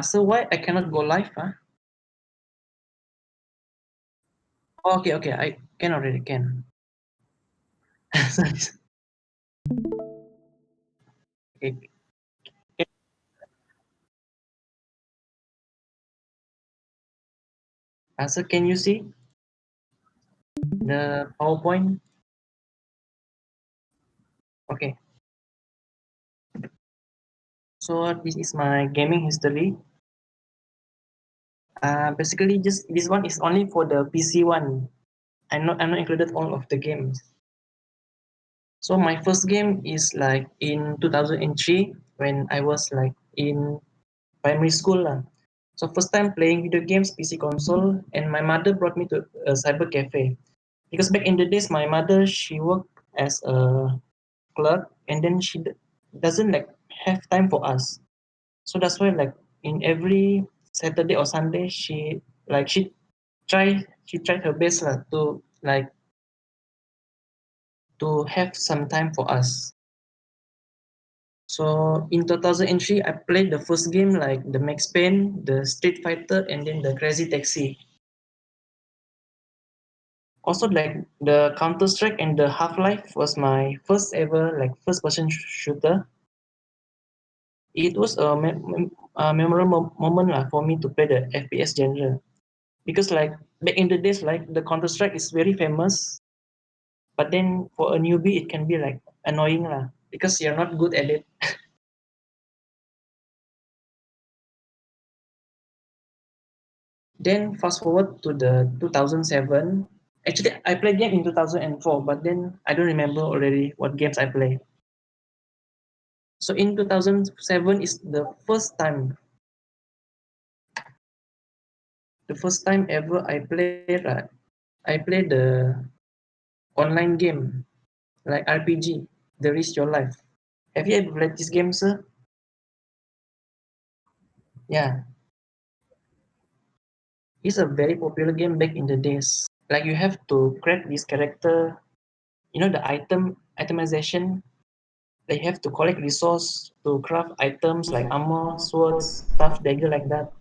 So why I cannot go live? Huh? Okay, okay, I can already can. Sorry. Okay. So can you see the PowerPoint? Okay. So this is my gaming history. Basically, just this one is only for the PC one. I'm not included all of the games. So my first game is like in 2003 when I was like in primary school lah. So first time playing video games, PC console, and my mother brought me to a cyber cafe because back in the days, my mother she worked as a clerk, and then she doesn't like have time for us. So that's why like in every Saturday or Sunday, she tried her best lah to like to have some time for us. So in 2003, I played the first game like the Max Payne, the Street Fighter, and then the Crazy Taxi. Also, like the Counter Strike and the Half Life was my first ever like first person shooter. It was a memorable moment lah for me to play the FPS genre because like back in the days, like the Counter Strike is very famous, but then for a newbie, it can be like annoying lah because you're not good at it. Then fast forward to the 2007. Actually, I played game in 2004, but then I don't remember already what games I played. So in 2007 is the first time ever I played. I played the online game like RPG, The Risk Your Life. Have you ever played this game, sir? Yeah, it's a very popular game back in the days. Like you have to create this character, the itemization. They have to collect resource to craft items like armor, swords, staff, dagger like that.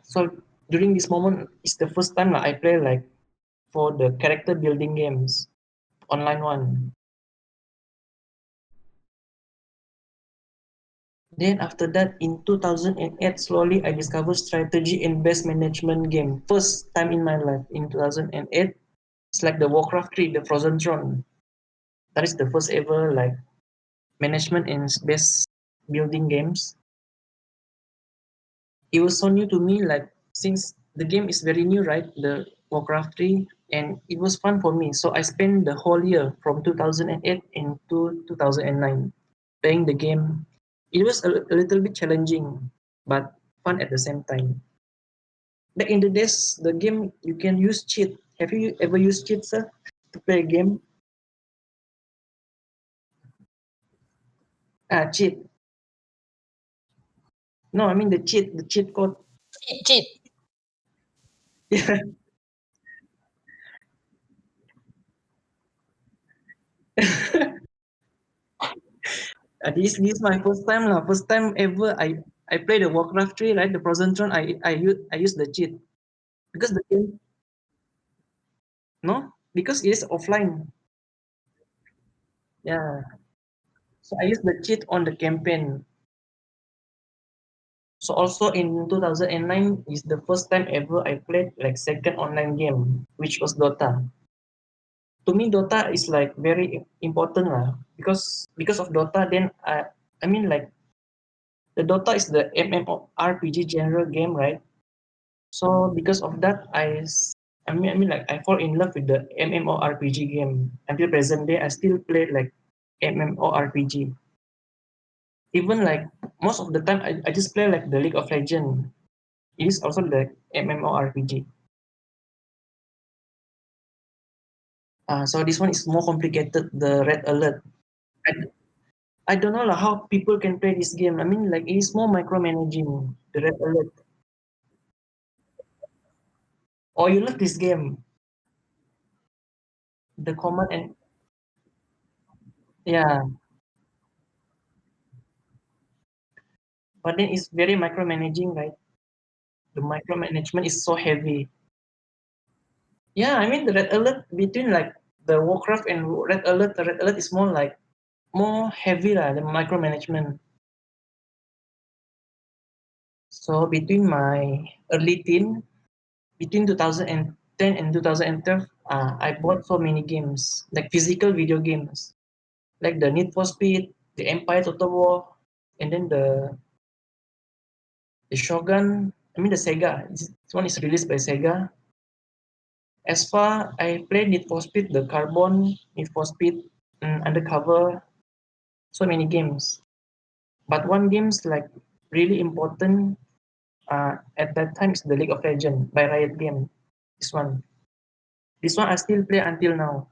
So during this moment, it's the first time I play like for the character building games, online one. Then after that, in 2008, slowly I discovered strategy and base management game. First time in my life in 2008, it's like the Warcraft 3, the Frozen Throne. That is the first ever like management and base building games. It was so new to me, like since the game is very new, right? The Warcraft 3, and it was fun for me. So I spent the whole year from 2008 into 2009 playing the game. It was a little bit challenging, but fun at the same time. Back in the days, the game you can use cheat. Have you ever used cheat, sir, to play a game? Cheat. No, I mean the cheat code. Cheat, cheat. This is my first time lah. First time ever I played the Warcraft 3, right? The Frozen Throne. I use the cheat because the game no because it is offline. Yeah, so I use the cheat on the campaign. So also in 2009 is the first time ever I played like second online game, which was Dota. To me, Dota is like very important lah because of Dota. Then I mean like the Dota is the MMORPG genre game, right? So because of that, I mean like I fall in love with the MMORPG game. Until present day, I still play like MMORPG. Even like most of the time, I just play like the League of Legends. It is also the MMORPG. So this one is more complicated. The Red Alert. I, I don't know like, how people can play this game. I mean like it is more micromanaging. The Red Alert. Oh, you love this game. The command and yeah. but then it's very micromanaging, right? The micromanagement is so heavy. Yeah, I mean the red alert between like the Warcraft and red alert, the red alert is more like more heavy lah, the micromanagement. So between my early teen, between 2010 and 2012, I bought so many games, like physical video games, like the Need for Speed, the Empire Total War, and then the Shogun. I mean the Sega. This one is released by Sega. As far I played Need for Speed, the Carbon, Need for Speed, Undercover, so many games. But one game's like really important at that time is the League of Legends by Riot Game. This one. This one I still play until now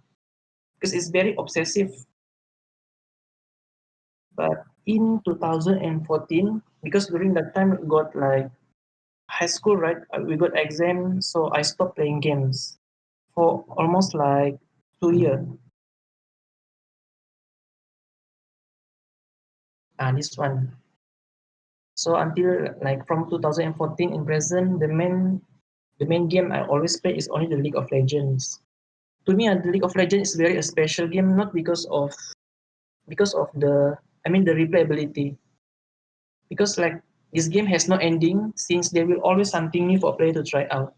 because it's very obsessive. But in 2014, because during that time we got like high school, right? We got exam, so I stopped playing games for almost like 2 years. This one. So until like from 2014 in present, the main game I always play is only the League of Legends. To me, the League of Legends is very a special game, not because of the replayability. Because like this game has no ending, since there will always something new for a player to try out.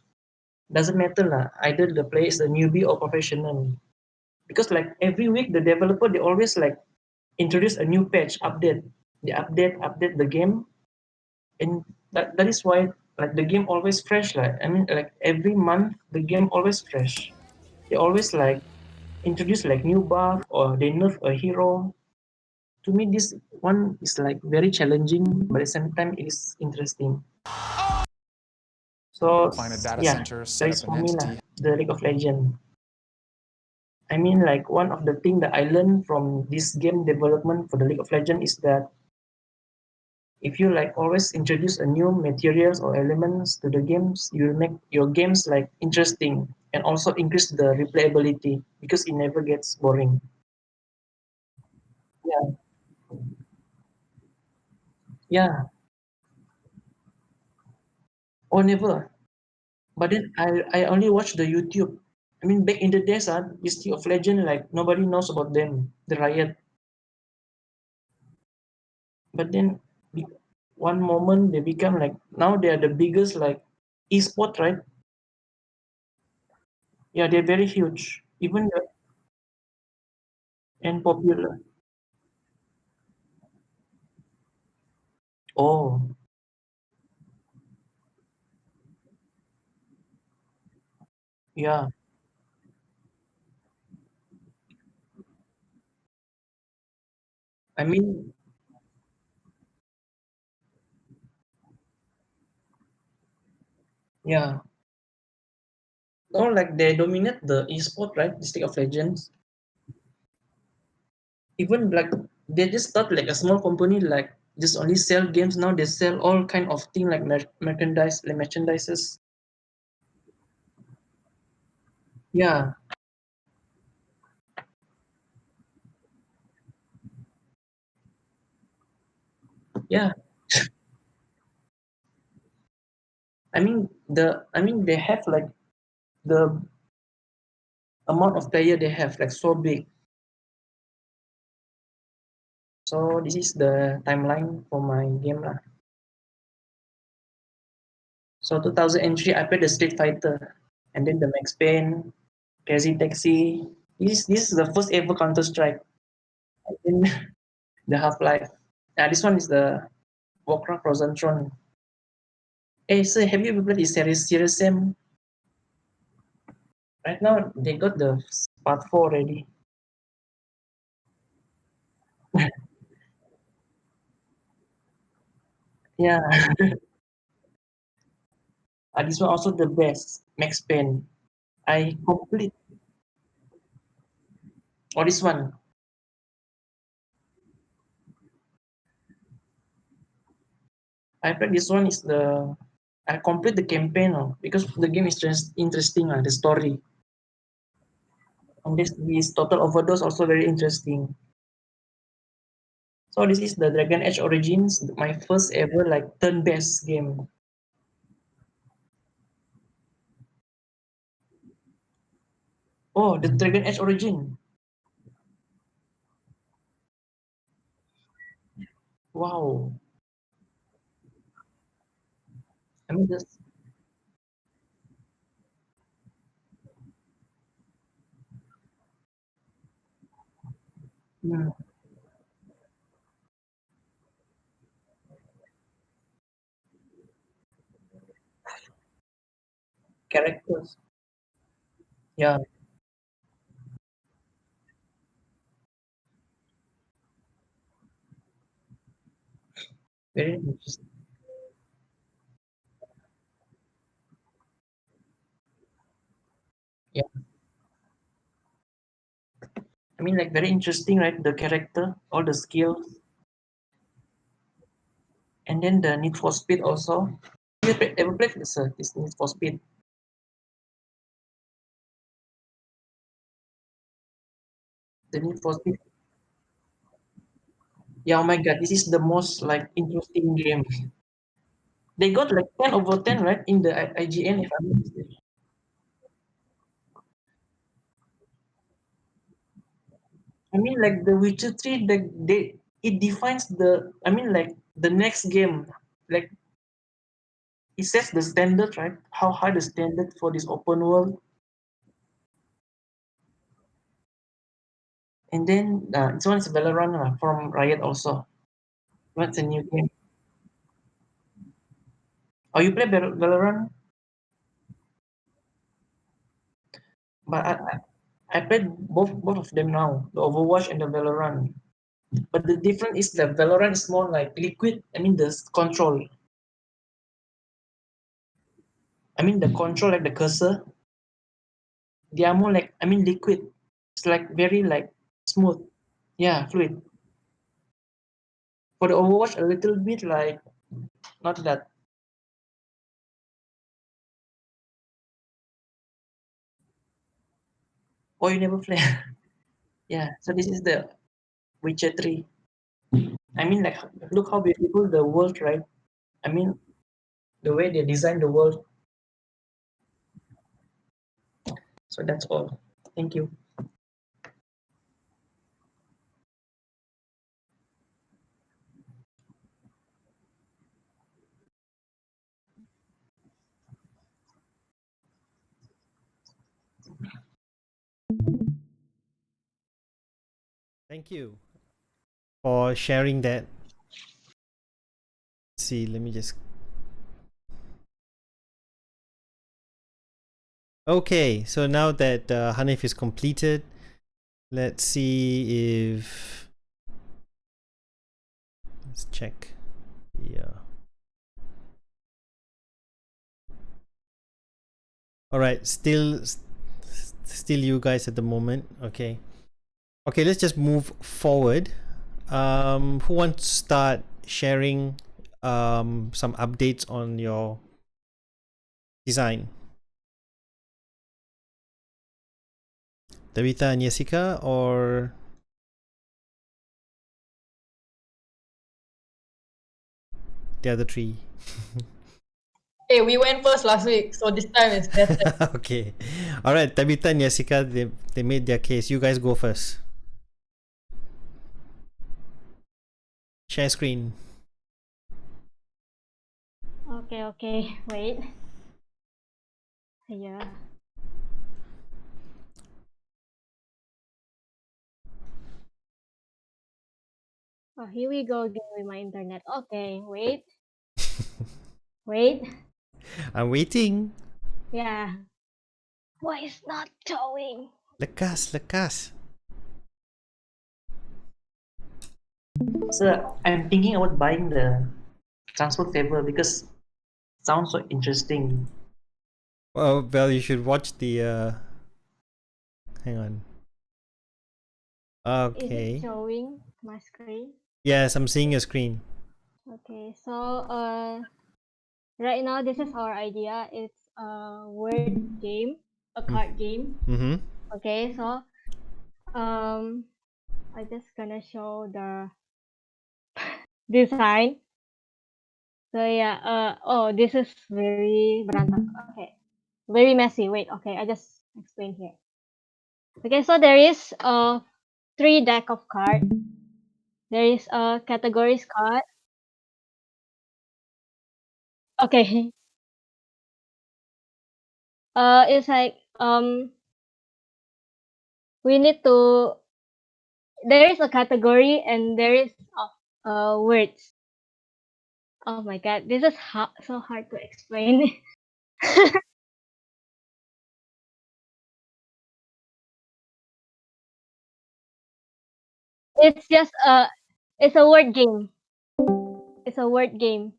Doesn't matter lah, either the player is a newbie or professional. Because like every week the developer they always like introduce a new patch update. They update the game, and that is why like the game always fresh. Like I mean like every month the game always fresh. They always like introduce like new buff or they nerf a hero. To me this one is like very challenging, but at the same time it is interesting. So Find a data yeah, center, that set is up an for me lah, entity. the League of Legends. I mean like one of the thing that I learned from this game development for the League of Legends is that if you like always introduce a new materials or elements to the games, you will make your games like interesting and also increase the replayability because it never gets boring. Yeah, yeah, or never. But then I only watch the YouTube. I mean, back in the days, this League of Legends, like nobody knows about them, the Riot. But then one moment they become like now they are the biggest like esport, right? Yeah, they're very huge, even and popular. Oh, yeah. I mean, yeah. No, like they dominate the esport, right? This League of Legends. Even like they just start like a small company, like just only sell games. Now they sell all kind of thing like merchandise, like merchandises. Yeah, yeah. I mean they have like the amount of player they have like so big. So this is the timeline for my game lah. So 2003 I played the Street Fighter, and then the Max Payne, Crazy Taxi. This is the first ever Counter Strike. And then the Half Life. This one is the Warcraft Frozen Throne. Hey, so have you ever played the Serious Sam? Right now they got the part 4 already. Yeah, this one also the best. Max Payne. I complete. Or this one. I played this one is the. I complete the campaign because the game is just interesting the story. And this Total Overdose also very interesting. So this is the Dragon Age Origins, my first ever like turn-based game. Oh, the Dragon Age Origin. Wow. I mean, this mm, characters. Yeah, very interesting. Yeah, I mean, like very interesting, right? The character, all the skills, and then the Need for Speed also. Ever played this Need for Speed? The Need for Speed. Yeah, oh my God, this is the most like interesting game. They got like 10/10, right, in the IGN, if I'm not mistaken. I mean, like The Witcher 3, it defines the. I mean, like the next game, like it sets the standard, right? How high the standard for this open world, and then this one's Valorant from Riot also. What's a new game? Oh, you play Valorant? But I played both of them now, the Overwatch and the Valorant. But the difference is that Valorant is more like liquid. I mean, the control. I mean, the control, like the cursor, they are more like, I mean, liquid. It's like very like smooth. Yeah, fluid. For the Overwatch, a little bit like not that. Oh, you never play? Yeah. So this is the Witcher 3. I mean, like, look how beautiful the world, right? I mean, the way they design the world. So that's all. Thank you. Thank you for sharing that. See, let me just. Okay, so now that Hanif is completed, let's see if. Let's check. Yeah. All right. Still you guys at the moment. Okay. Okay. Let's just move forward. Who wants to start sharing some updates on your design? Davita and Jessica, or the other three? Hey, we went first last week, so this time it's better. Okay. All right. Tabitha and Jessica, they made their case. You guys go first. Share screen. Okay, okay. Wait. Yeah. Oh, here we go again with my internet. Okay, wait. Wait. I'm waiting. Yeah. Why is not showing? Lekas, lekas. So I'm thinking about buying the transport table because it sounds so interesting. Well, you should watch the. Hang on. Is it Okay. showing my screen? Yes, I'm seeing your screen. Okay, so right now this is our idea. It's a word game, a card game. Mm-hmm. Okay, so um I just gonna show design. So yeah, oh, this is very berantakan. Okay, very messy. Wait, okay, I just explain here. Okay, so there is three deck of card. There is a categories card. Okay, it's like we need to. There is a category and there is words. Oh my god, this is so hard to explain. It's just it's a word game. It's a word game.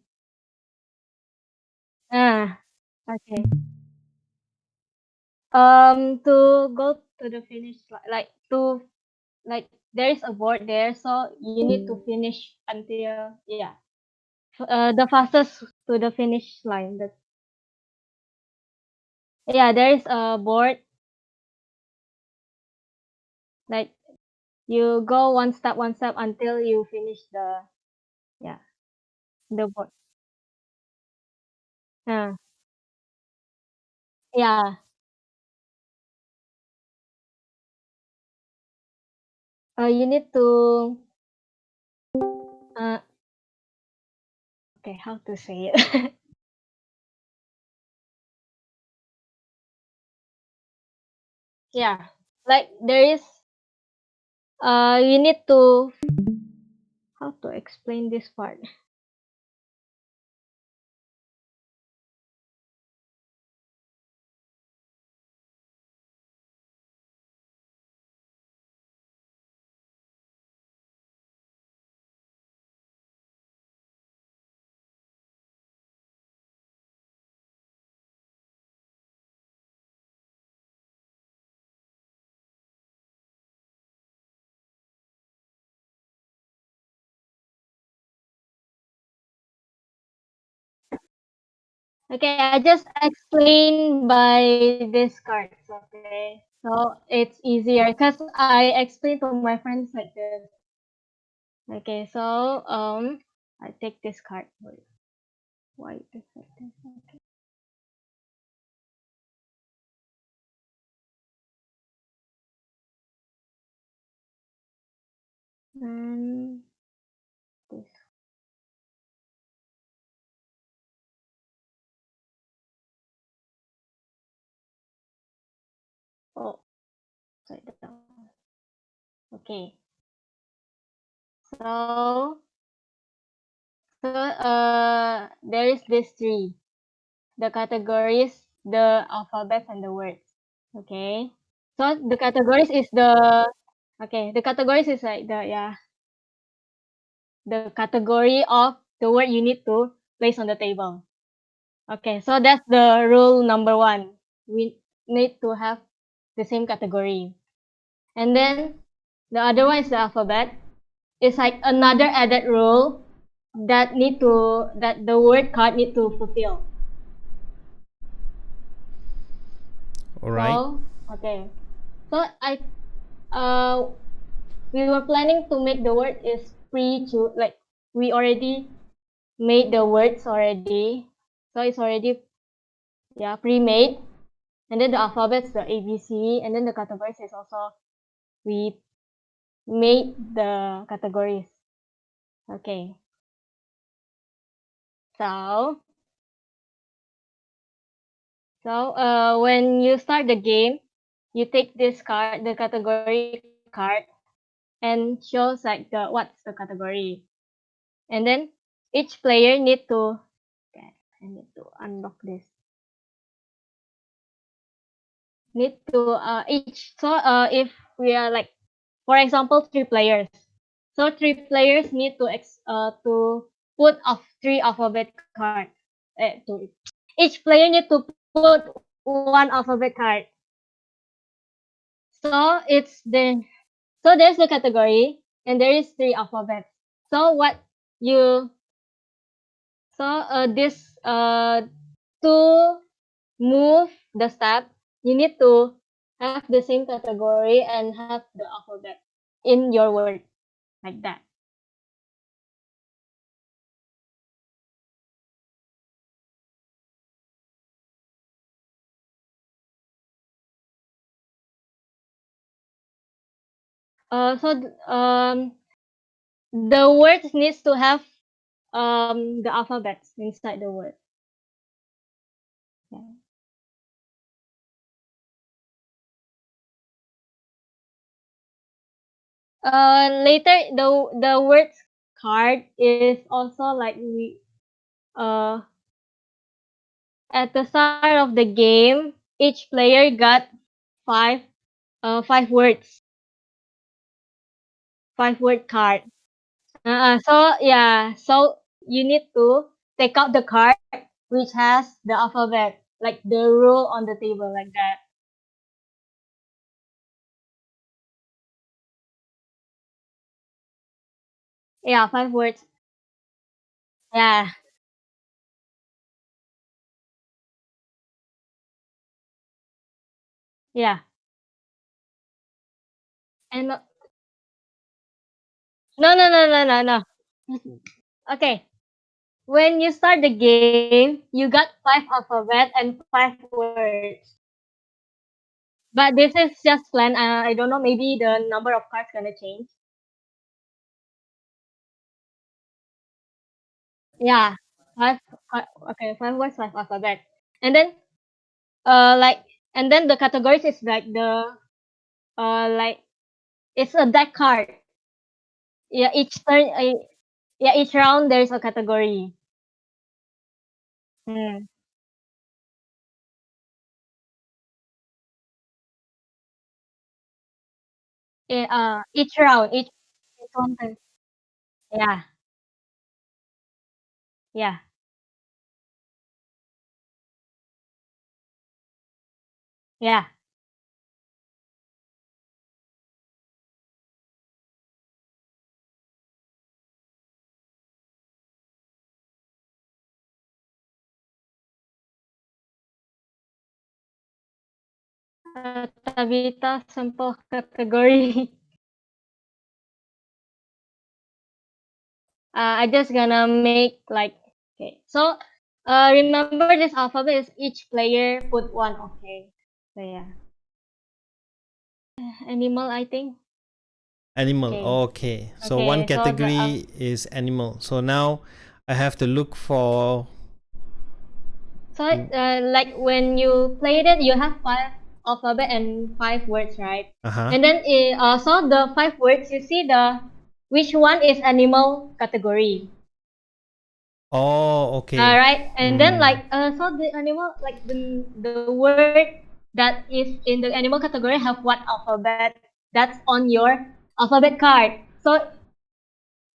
Ah, okay. To go to the finish like to like there is a board there, so you need to finish until yeah, the fastest to the finish line. That yeah, there is a board like you go one step until you finish the yeah the board. Uh, yeah, you need to uh okay how to say it. Yeah, like there is you need to how to explain this part. Okay, I just explain by this cards, okay? So it's easier because I explain to my friends like this. Okay, so I take this card. Wait, why is it like this? Okay. And this. Oh, upside down. Okay. So there is this three. The categories, the alphabets, and the words. Okay. So the categories is the okay. The categories is like the yeah the category of the word you need to place on the table. Okay, so that's the rule number one. We need to have the same category. And then the other one is the alphabet. It's like another added rule that the word card need to fulfill. All right. So okay. So uh we were planning to make the word is like we already made the words already. So it's already yeah pre-made. And then the alphabets, the ABC, and then the categories is also we made the categories. Okay. So when you start the game, you take this card, the category card, and shows like the what's the category. And then each player need to okay, I need to unlock this. Need to each so if we are like for example three players. So three players need to put of three alphabet cards. Each player need to put one alphabet card. So it's the so there's the category and there is three alphabets. So what you so this to move the step you need to have the same category and have the alphabet in your word like that. The words needs to have the alphabets inside the word. Yeah. Later the words card is also like we at the start of the game, each player got five five words, 5 word card. So yeah, so you need to take out the card which has the alphabet, like the rule on the table, like that. Yeah, 5 words. Yeah, yeah. And no. Okay. When you start the game, you got 5 alphabet and 5 words. But this is just plan. I don't know. Maybe the number of cards gonna change. Yeah, okay, 5 words, 5 alphabet, and then like, and then the categories is like like it's a deck card. Yeah, each turn. Yeah, each round there's a category. Hmm. Yeah, each round, each one turn. Yeah, yeah. Yeah. Tabita simple category. I just gonna make like, okay. So remember this alphabet is each player put one. Okay. So yeah. Animal, I think. Animal. Okay. Okay. So one Okay. So the category is animal. So now I have to look for. like when you played it, you have 5 alphabet and 5 words, right? Uh-huh. And then so the 5 words, you see the which one is animal category. Oh, okay. Right, and then Hmm. like so the animal, like the word that is in the animal category have what alphabet that's on your alphabet card. So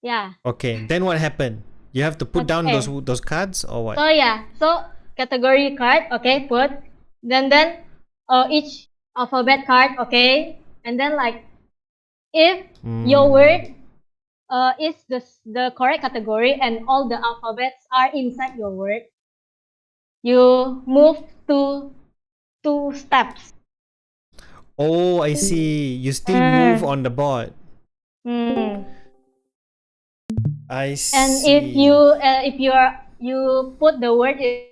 yeah. Okay. Then what happened? You have to put down Okay. those cards or what? So yeah, so category card, okay, put. Then each alphabet card, okay, and then like if your Hmm. word is the correct category and all the alphabets are inside your word, you move to 2 steps. Oh, I see. You still move Mm. on the board. Hmm. I And see. if you put the word is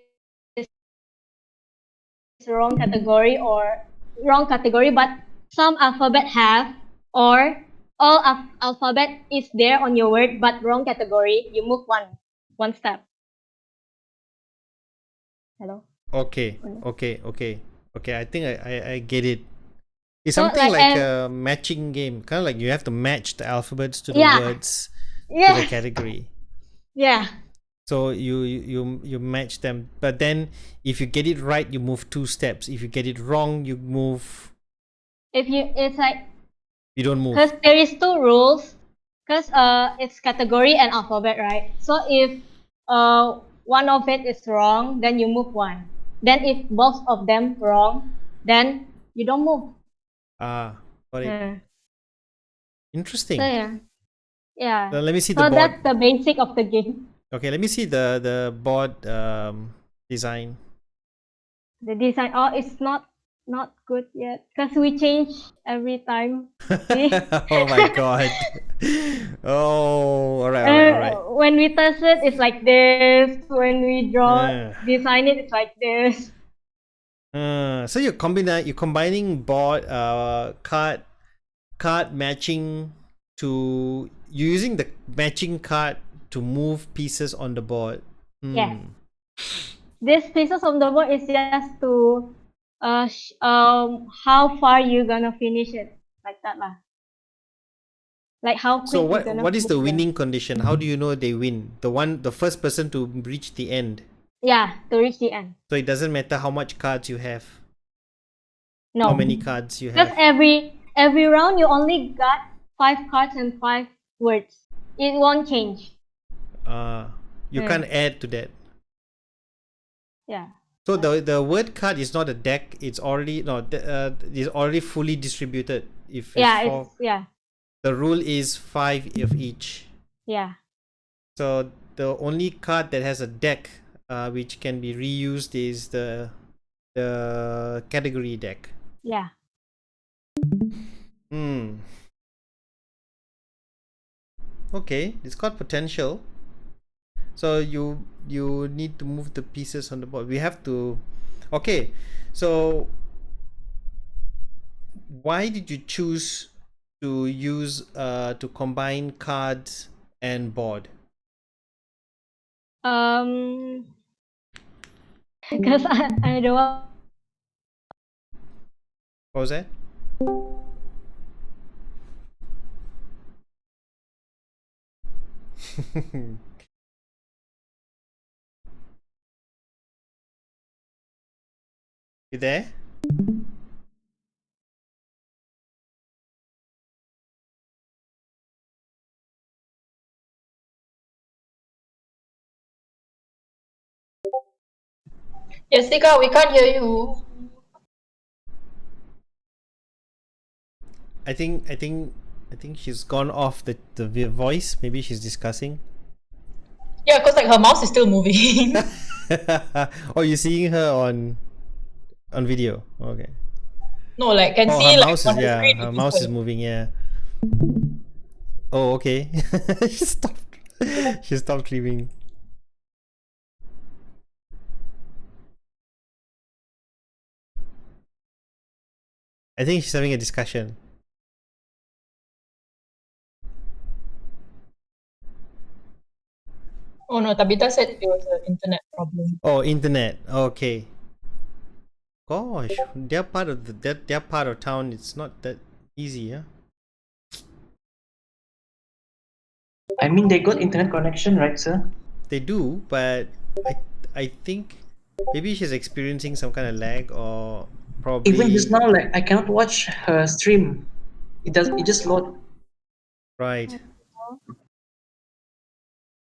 wrong category or wrong category, but some alphabet have, or all alphabet is there on your word but wrong category, you move one step. Hello. Okay. Okay. I think I get it. It's So something like, like and a matching game. Kind of like you have to match the alphabets to the yeah, words to the yes, category. yeah. So you match them. But then if you get it right, you move 2 steps. If you get it wrong, you move. If you, it's like, You don't move. because there is 2 rules, because it's category and alphabet, right? So if one of it is wrong, then you move one. Then if both of them wrong, then you don't move. Ah, got it. Hmm. So Interesting. yeah, yeah. Let me see the So board. that's the basic of the game. Okay, let me see the board design. The design, oh, it's not good yet because we change every time. See, Oh my god. Oh, all right. when we test it, it's like this. When we draw Uh, design it, it's like this. so you're combining board card card matching to you're using the matching card to move pieces on the board. Yes. These pieces of the board is just to how far you gonna finish it, like that lah. Like how quick So you gonna what is the finish winning condition? How do you know they win? The first person to reach the end. Yeah, to reach the end. So it doesn't matter how much cards you have. No. How many cards you Because have. every round you only got 5 cards and 5 words. It won't change. You can't add to that. Yeah. So the word card is not a deck. It's already it's already fully distributed. If Yeah, it's it's yeah. the rule is 5 of each. Yeah. So the only card that has a deck, which can be reused, is the category deck. Yeah. Okay, it's got potential. So you need to move the pieces on the board. We have to. Okay, so why did you choose to use to combine cards and board? Because I don't want. What was that? You there? Jessica, we can't hear you. I think she's gone off the voice. Maybe she's discussing. Yeah, because like her mouse is still moving. Oh, you're seeing her on video. Okay. No, like can see her like mouse on is the screen. her mouse is moving. Yeah. Oh, okay. She stopped. She stopped streaming. I think she's having a discussion. Oh no, Tabitha said it was an internet problem. Oh, internet. Okay. Gosh, their part of their part of town. It's not that easy, yeah. I mean, they got internet connection, right, sir? They do, but I think maybe she's experiencing some kind of lag, or probably Even just now, like I cannot watch her stream. It just load. right.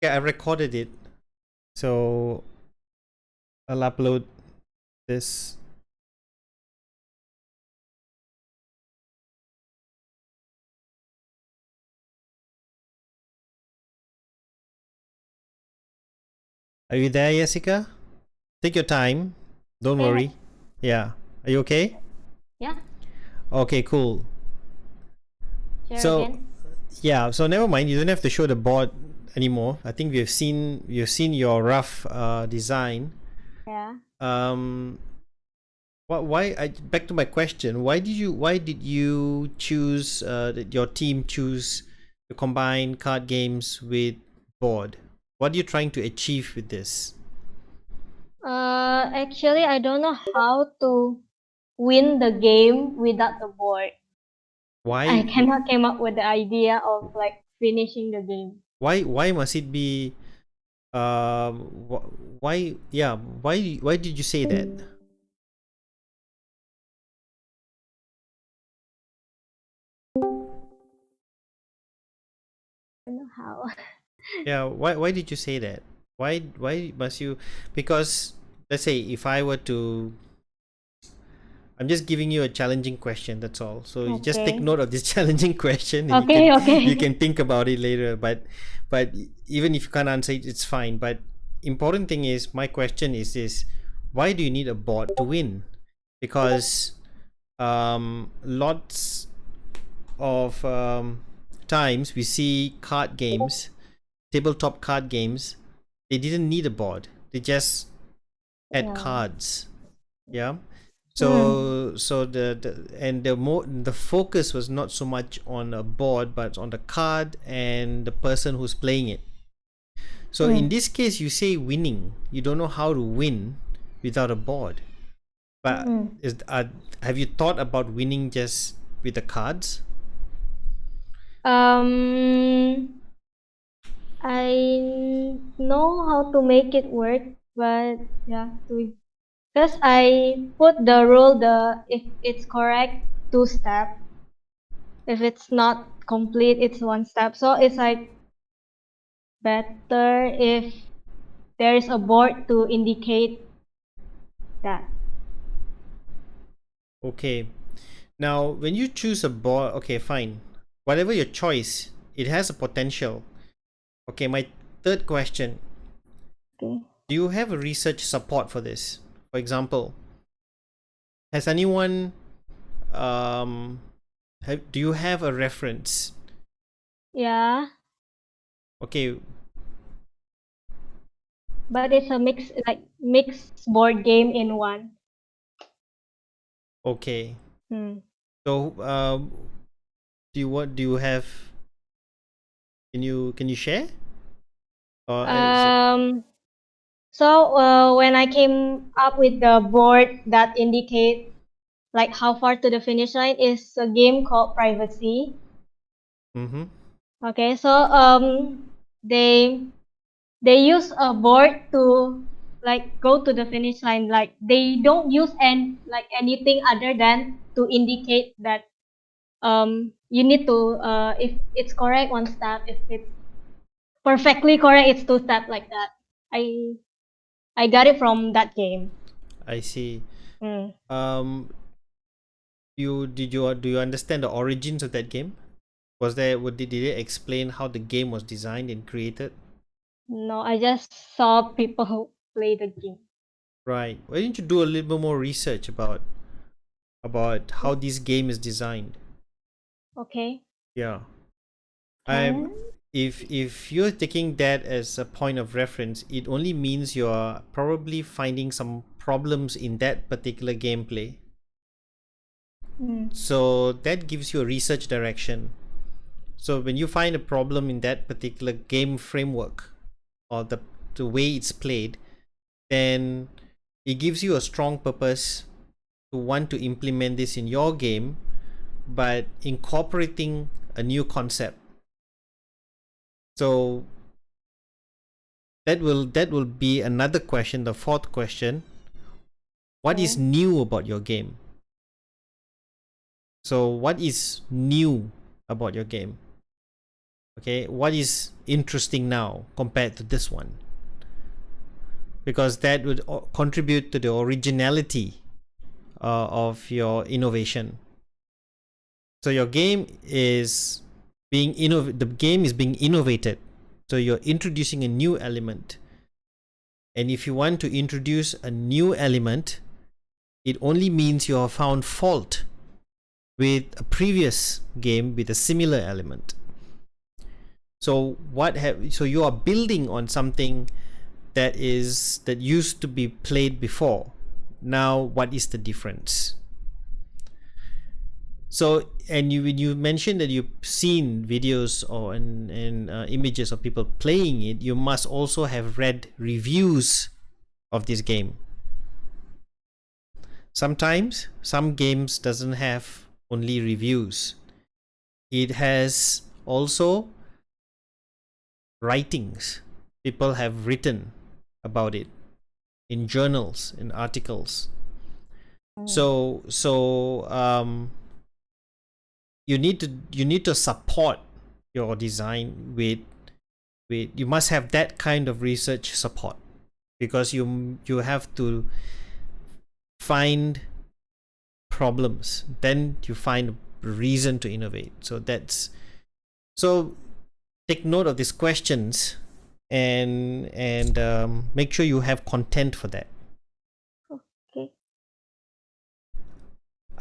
Yeah, I recorded it, so I'll upload this. Are you there, Jessica? Take your time. Don't Yeah. worry. Yeah. Are you okay? Yeah. Okay, cool. Share So again. yeah, so never mind. You don't have to show the board anymore. I think we've seen your rough design. Yeah. Back to my question, why did you choose your team choose to combine card games with board? What are you trying to achieve with this? Actually, I don't know how to win the game without the board. I Why cannot came up with the idea of like finishing the game. why must it be why did you say that? I don't know how. Yeah, why did you say that? Why must you? Because let's say if I were to, I'm just giving you a challenging question, that's all. So you just take Okay. note of this challenging question, and Okay, okay. you can think about it later. But even if you can't answer it, it's fine. But important thing is, my question is this: why do you need a board to win? Because lots of times we see card games, tabletop card games, they didn't need a board. They just had Yeah. cards. Yeah. So the focus was not so much on a board but on the card and the person who's playing it. So in this case, you say winning. You don't know how to win without a board. But have you thought about winning just with the cards? I know how to make it work, but yeah, because I put the rule if it's correct, 2 step. If it's not complete, it's 1 step. So it's like better if there is a board to indicate that. Okay. Now, when you choose a board, okay, fine. Whatever your choice, it has a potential. Okay, my third question. Okay. Do you have a research support for this? For example, has anyone do you have a reference? Yeah, Okay, but it's a mixed board game in one. okay. Hmm. So do you have, can you share? Or is it, So when I came up with the board that indicate like how far to the finish line is a game called Privacy. mm-hmm. Okay, so they use a board to like go to the finish line. Like they don't use anything other than to indicate that you need to if it's correct, 1 step, if it's perfectly correct, it's 2 step, like that. I got it from that game. I see. Mm. Do you understand the origins of that game? Was there, did they explain how the game was designed and created? No, I just saw people who play the game. Right. Why didn't you do a little bit more research about how this game is designed? Okay. Yeah. I'm Can if you're taking that as a point of reference, it only means you're probably finding some problems in that particular gameplay. mm. So that gives you a research direction. So when you find a problem in that particular game framework or the way it's played, then it gives you a strong purpose to want to implement this in your game, but incorporating a new concept. So that will be another question, the fourth question. What is Okay. new about your game? So what is new about your game? Okay, what is interesting now compared to this one? Because that would contribute to the originality of your innovation. So your game is the game is being innovated. So you're introducing a new element. And if you want to introduce a new element, it only means you have found fault with a previous game with a similar element. So so you are building on something that used to be played before. Now what is the difference? So, and when you mentioned that you've seen videos or images of people playing it, you must also have read reviews of this game. Sometimes some games doesn't have only reviews. It has also writings. People have written about it in journals, in articles. So you need to support your design with you must have that kind of research support, because you have to find problems, then you find a reason to innovate. So take note of these questions and make sure you have content for that. Okay.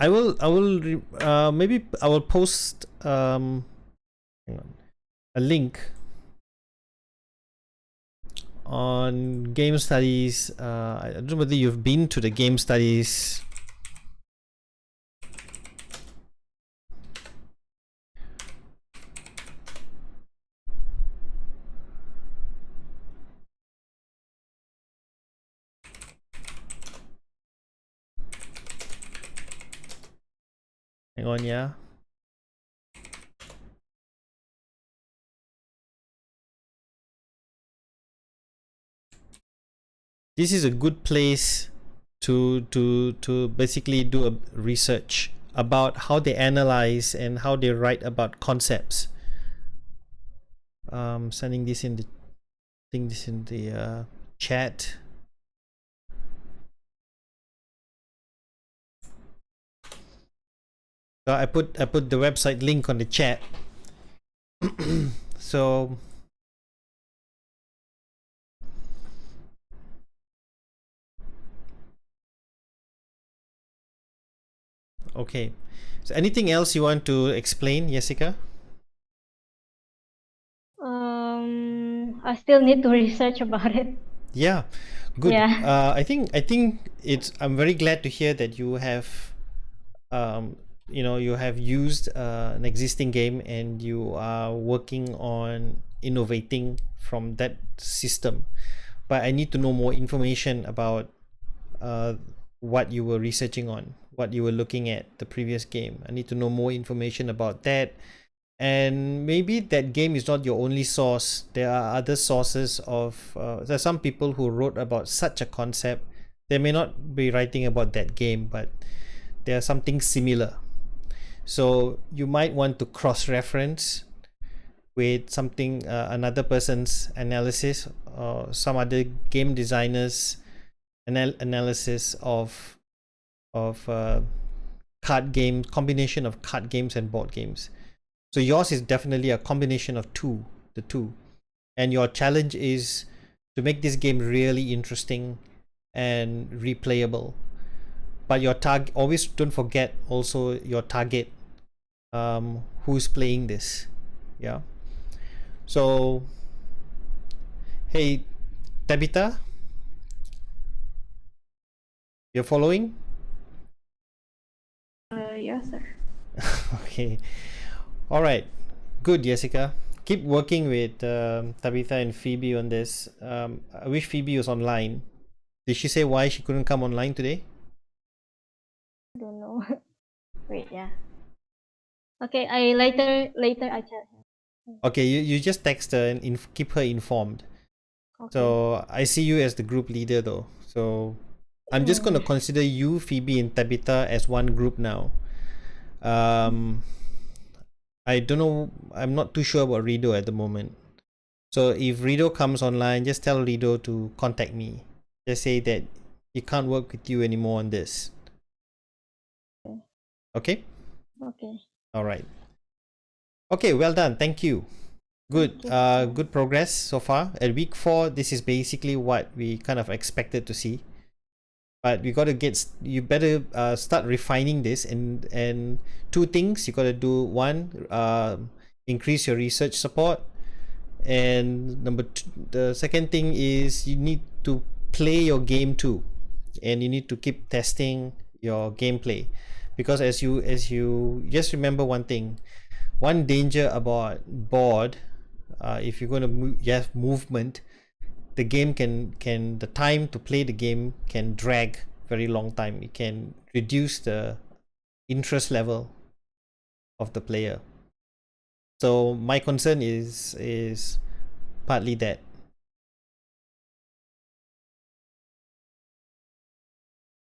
Maybe I will post hang on, a link on game studies. I don't know whether you've been to the game studies Hang on, yeah. This is a good place to basically do a research about how they analyze and how they write about concepts. Sending this in the chat. So I put the website link on the chat. So okay. So anything else you want to explain, Jessica? I still need to research about it. Yeah, good. Yeah. I think it's. I'm very glad to hear that you have, you have used an existing game and you are working on innovating from that system. But I need to know more information about what you were researching on, what you were looking at the previous game. I need to know more information about that. And maybe that game is not your only source. There are other sources of there are some people who wrote about such a concept. They may not be writing about that game, but there's something similar. So you might want to cross-reference with something, another person's analysis or some other game designers analysis of card game, combination of card games and board games. So yours is definitely a combination of the two. And your challenge is to make this game really interesting and replayable. But your target, always don't forget also your target, who's playing this. Yeah. So, hey, Tabitha, you're following? Yes, sir. Okay. All right. Good, Jessica. Keep working with Tabitha and Phoebe on this. I wish Phoebe was online. Did she say why she couldn't come online today? I don't know. Wait, yeah. Okay, I later I chat her. Okay, you just text her and keep her informed. Okay. So I see you as the group leader though. So I'm just going to consider you, Phoebe, and Tabitha as one group now. I don't know. I'm not too sure about Rido at the moment. So if Rido comes online, just tell Rido to contact me. Just say that he can't work with you anymore on this. Okay? Okay. All right. Okay, well done. Thank you. Good. Good progress so far. At week 4, this is basically what we kind of expected to see. But we got to you better start refining this, and two things you got to do. One, increase your research support, and the second thing is you need to play your game too, and you need to keep testing your gameplay, because as you just remember one thing, one danger about board, if you're going to have movement, the game can the time to play the game can drag very long time. It can reduce the interest level of the player. So my concern is partly that.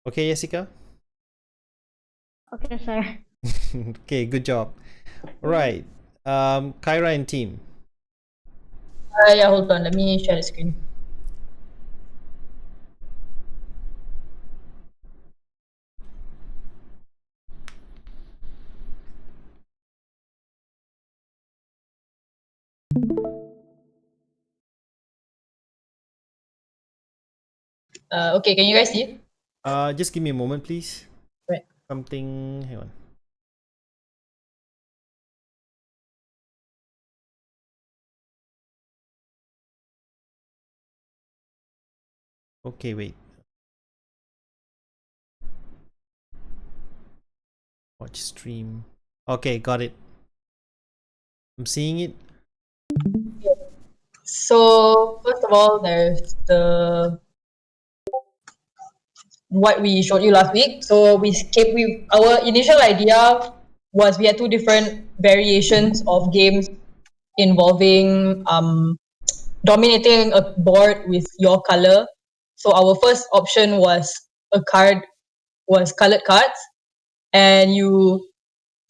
Okay, Jessica? Okay, sir. Okay, good job. All right. Kyra and team. Yeah, hold on. Let me share the screen. Okay, can you guys see it? Just give me a moment, please. Right. Something. Hang on. Okay, wait. Watch stream. Okay, got it. I'm seeing it. So first of all, there's what we showed you last week. So we our initial idea was we had two different variations of games involving dominating a board with your color. So our first option was colored cards, and you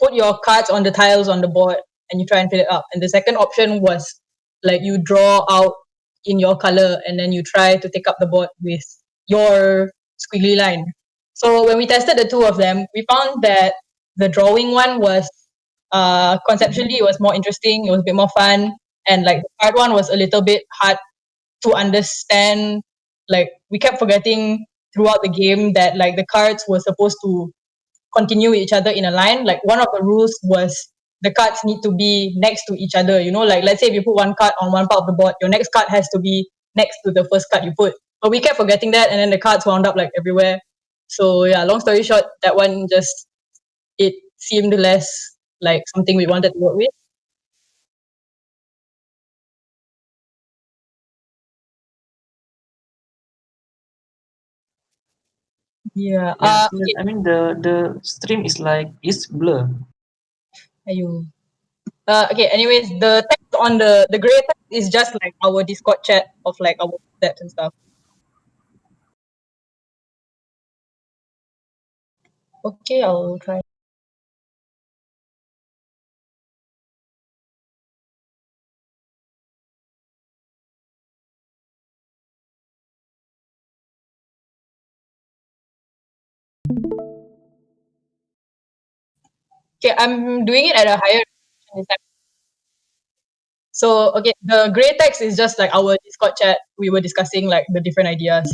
put your cards on the tiles on the board and you try and fill it up. And the second option was like you draw out in your color and then you try to take up the board with your squiggly line. So when we tested the two of them, we found that the drawing one was conceptually it was more interesting, it was a bit more fun, and like the card one was a little bit hard to understand. Like we kept forgetting throughout the game that like the cards were supposed to continue with each other in a line. Like one of the rules was the cards need to be next to each other. You know, like let's say if you put one card on one part of the board, your next card has to be next to the first card you put. But we kept forgetting that, and then the cards wound up like everywhere. So yeah, long story short, that one just it seemed less like something we wanted to work with. Yeah. Yeah, so Okay. I mean the stream is like it's blur. Ayo. Okay. Anyways, the text on the gray text is just like our Discord chat of like our steps and stuff. Okay, I'll try. Okay, I'm doing it at a higher resolution this time. So, okay, the gray text is just like our Discord chat. We were discussing like the different ideas.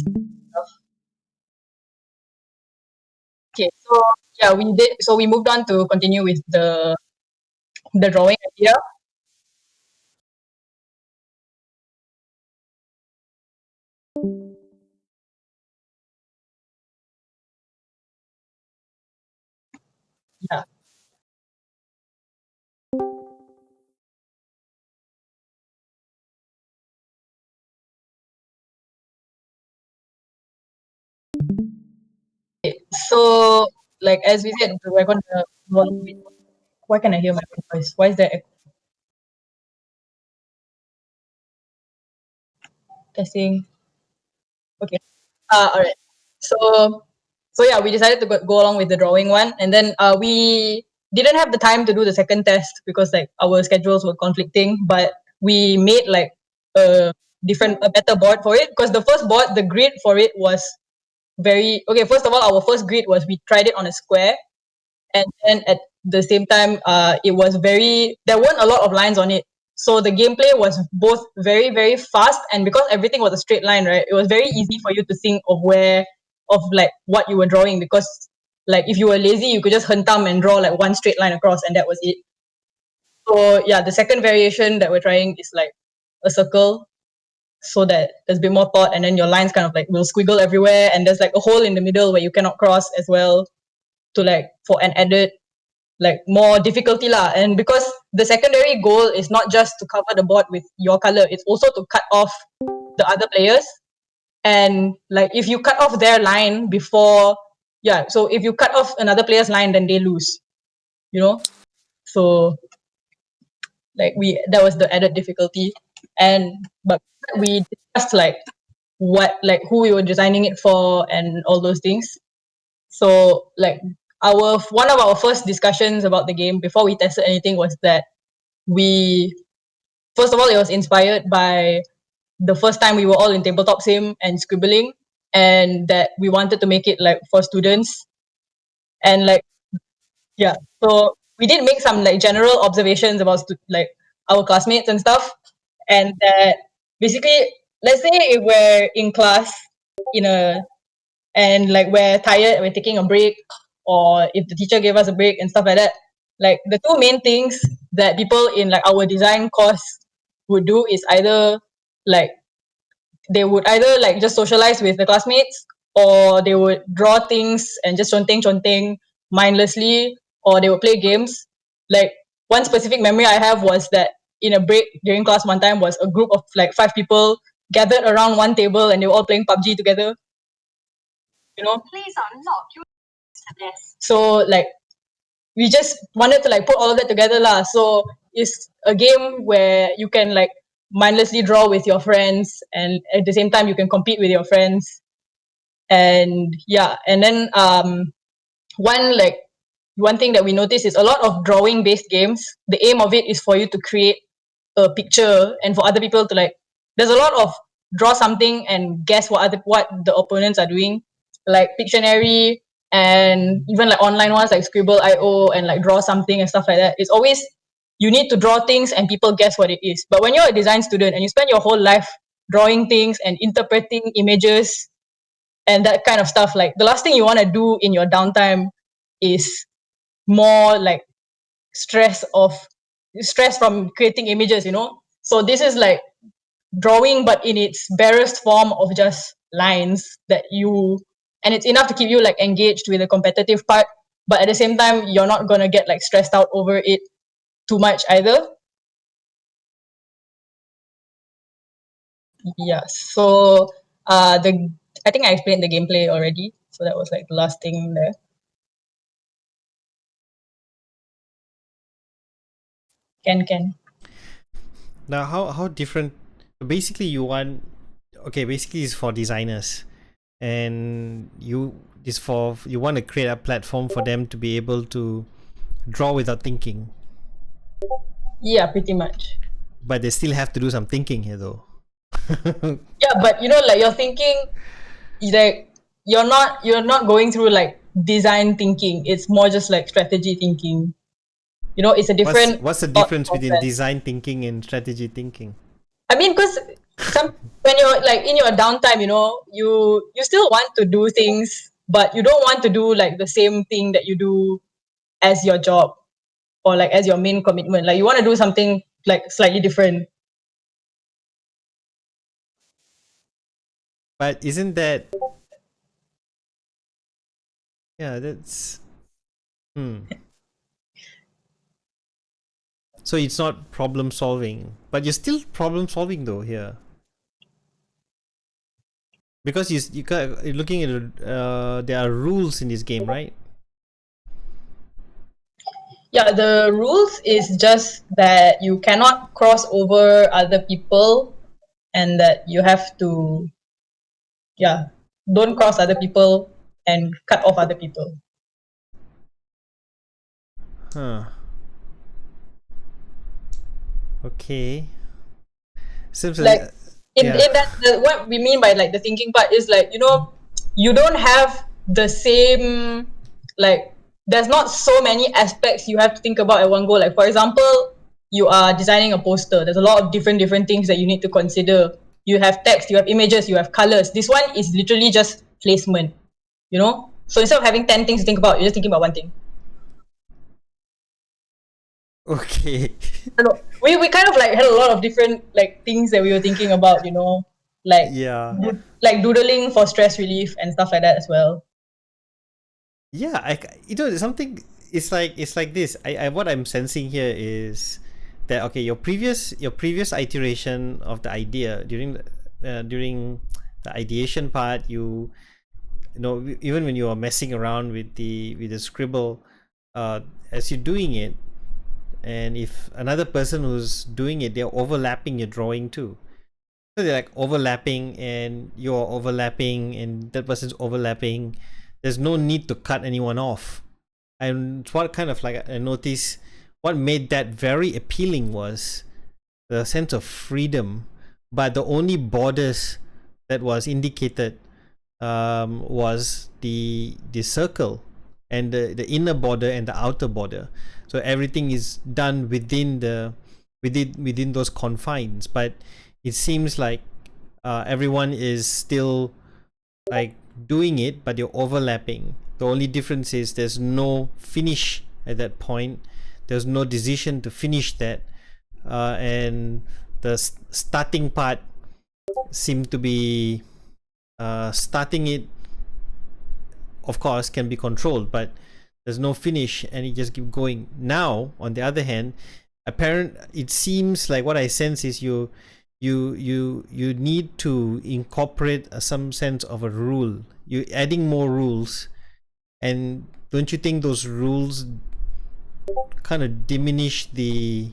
Okay, so yeah, we did. So we moved on to continue with the drawing idea. Yeah. So, like as we said, we're going to. Why can I hear my own voice? Why is that testing? Okay. All right. So, so yeah, we decided to go along with the drawing one, and then we didn't have the time to do the second test because like our schedules were conflicting. But we made like a better board for it because the first board, the grid for it was very okay. First of all, our first grid was we tried it on a square, and then at the same time it was very there weren't a lot of lines on it, so the gameplay was both very very fast, and because everything was a straight line, right, it was very easy for you to think of where of like what you were drawing, because like if you were lazy you could just hentam and draw like one straight line across and that was it. So yeah, the second variation that we're trying is like a circle, so that there's a bit more thought, and then your lines kind of like will squiggle everywhere, and there's like a hole in the middle where you cannot cross as well, to like for an added like more difficulty lah. And because the secondary goal is not just to cover the board with your color, it's also to cut off the other players. And like if you cut off their line before, yeah, so if you cut off another player's line, then they lose, you know. So like we that was the added difficulty. And but we discussed like what like who we were designing it for and all those things. So like our one of our first discussions about the game before we tested anything was that we first of all it was inspired by the first time we were all in tabletop sim and scribbling, and that we wanted to make it like for students. And like yeah, so we did make some like general observations about like our classmates and stuff, and that basically, let's say if we're in class in a and like we're tired, we're taking a break, or if the teacher gave us a break and stuff like that, like the two main things that people in like our design course would do is either like they would either like just socialize with the classmates, or they would draw things and just chonteng mindlessly, or they would play games. Like one specific memory I have was that in a break during class one time was a group of like 5 people gathered around one table and they were all playing PUBG together, you know. Please unlock your this. So like we just wanted to like put all of that together lah. So it's a game where you can like mindlessly draw with your friends, and at the same time you can compete with your friends. And yeah, and then one thing that we noticed is a lot of drawing based games, the aim of it is for you to create a picture and for other people to like, there's a lot of draw something and guess what the opponents are doing, like Pictionary, and even like online ones like Scribble.io and like Draw Something and stuff like that. It's always you need to draw things and people guess what it is. But when you're a design student and you spend your whole life drawing things and interpreting images and that kind of stuff, like the last thing you want to do in your downtime is more like stress from creating images, you know. So this is like drawing but in its barest form of just lines that you, and it's enough to keep you like engaged with the competitive part, but at the same time you're not gonna get like stressed out over it too much either. Yeah, so I think I explained the gameplay already, so that was like the last thing there. Can Now, how different? Basically, you want, okay. Basically, it's for designers, and you want to create a platform for them to be able to draw without thinking. Yeah, pretty much. But they still have to do some thinking here, though. Yeah, but you know, like you're thinking, like you're not going through like design thinking. It's more just like strategy thinking. You know, it's a different. What's the difference between design thinking and strategy thinking? I mean, because when you're like in your downtime, you know, you still want to do things, but you don't want to do like the same thing that you do as your job or like as your main commitment. Like you want to do something like slightly different. But isn't that? Yeah, that's. So it's not problem solving, but you're still problem solving though here. Because you're looking at there are rules in this game, right? Yeah, the rules is just that you cannot cross over other people and that you have to, yeah, don't cross other people and cut off other people. Huh. Okay. Seems Like in yeah. that what we mean by like the thinking part is like, you know, you don't have the same, like there's not so many aspects you have to think about at one go. Like for example, you are designing a poster, there's a lot of different things that you need to consider. You have text, you have images, you have colors. This one is literally just placement, you know. So instead of having 10 things to think about, you're just thinking about one thing. Okay. I don't know. We kind of like had a lot of different like things that we were thinking about, you know, like Yeah. like doodling for stress relief and stuff like that as well. Yeah, something. It's like this. I what I'm sensing here is that, okay, your previous iteration of the idea during the ideation part, you know, even when you are messing around with the scribble, as you're doing it, and if another person who's doing it, they're overlapping your drawing too. So they're like overlapping, and you're overlapping, and that person's overlapping. There's no need to cut anyone off. And what kind of like I noticed, what made that very appealing was the sense of freedom, but the only borders that was indicated was the circle and the inner border and the outer border. So everything is done within those confines, but it seems like everyone is still like doing it, but you're overlapping. The only difference is there's no finish at that point. There's no decision to finish that, and the starting part seem to be starting it, of course, can be controlled, but there's no finish, and you just keep going. Now, on the other hand, it seems like what I sense is you need to incorporate some sense of a rule. You're adding more rules, and don't you think those rules kind of diminish the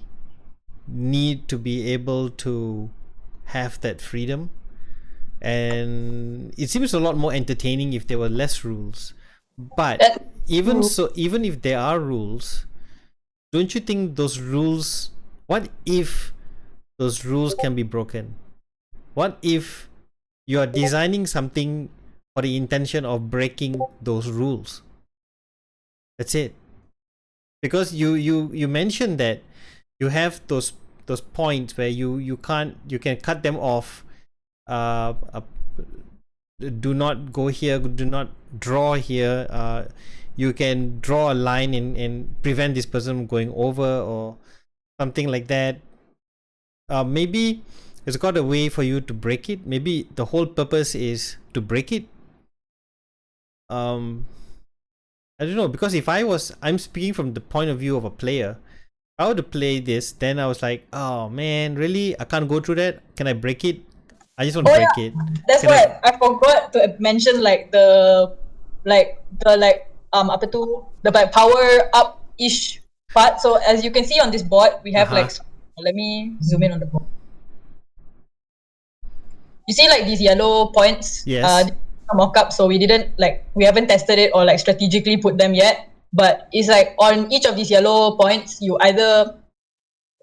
need to be able to have that freedom, and it seems a lot more entertaining if there were less rules. But That's even true. so, even if there are rules, don't you think those rules, what if those rules can be broken? What if you are designing something for the intention of breaking those rules? That's it. Because you mentioned that you have those points where you can cut them off. Do not go here, do not draw here. You can draw a line and prevent this person from going over or something like that. Maybe it's got a way for you to break it. Maybe the whole purpose is to break it. I don't know, because if I'm speaking from the point of view of a player. If I were to play this, then I was like, oh man, really? I can't go through that. Can I break it? I just want to Oh, break yeah. it. That's Can why I forgot to mention like the apa tu, the like power up ish part. So as you can see on this board, we have like, let me zoom in on the board. You see like these yellow points. Yes. Mock up. So we haven't tested it or like strategically put them yet. But it's like on each of these yellow points, you either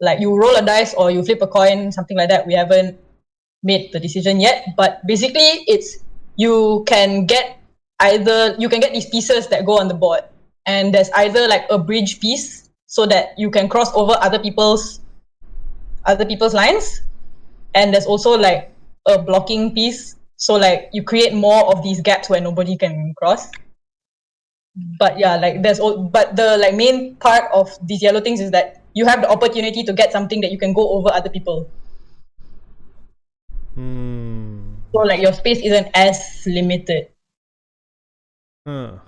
like you roll a dice or you flip a coin, something like that. We haven't made the decision yet, but basically it's you can get these pieces that go on the board, and there's either like a bridge piece so that you can cross over other people's lines, and there's also like a blocking piece, so like you create more of these gaps where nobody can cross. But yeah, like but the like main part of these yellow things is that you have the opportunity to get something that you can go over other people. So like your space isn't as limited. Well,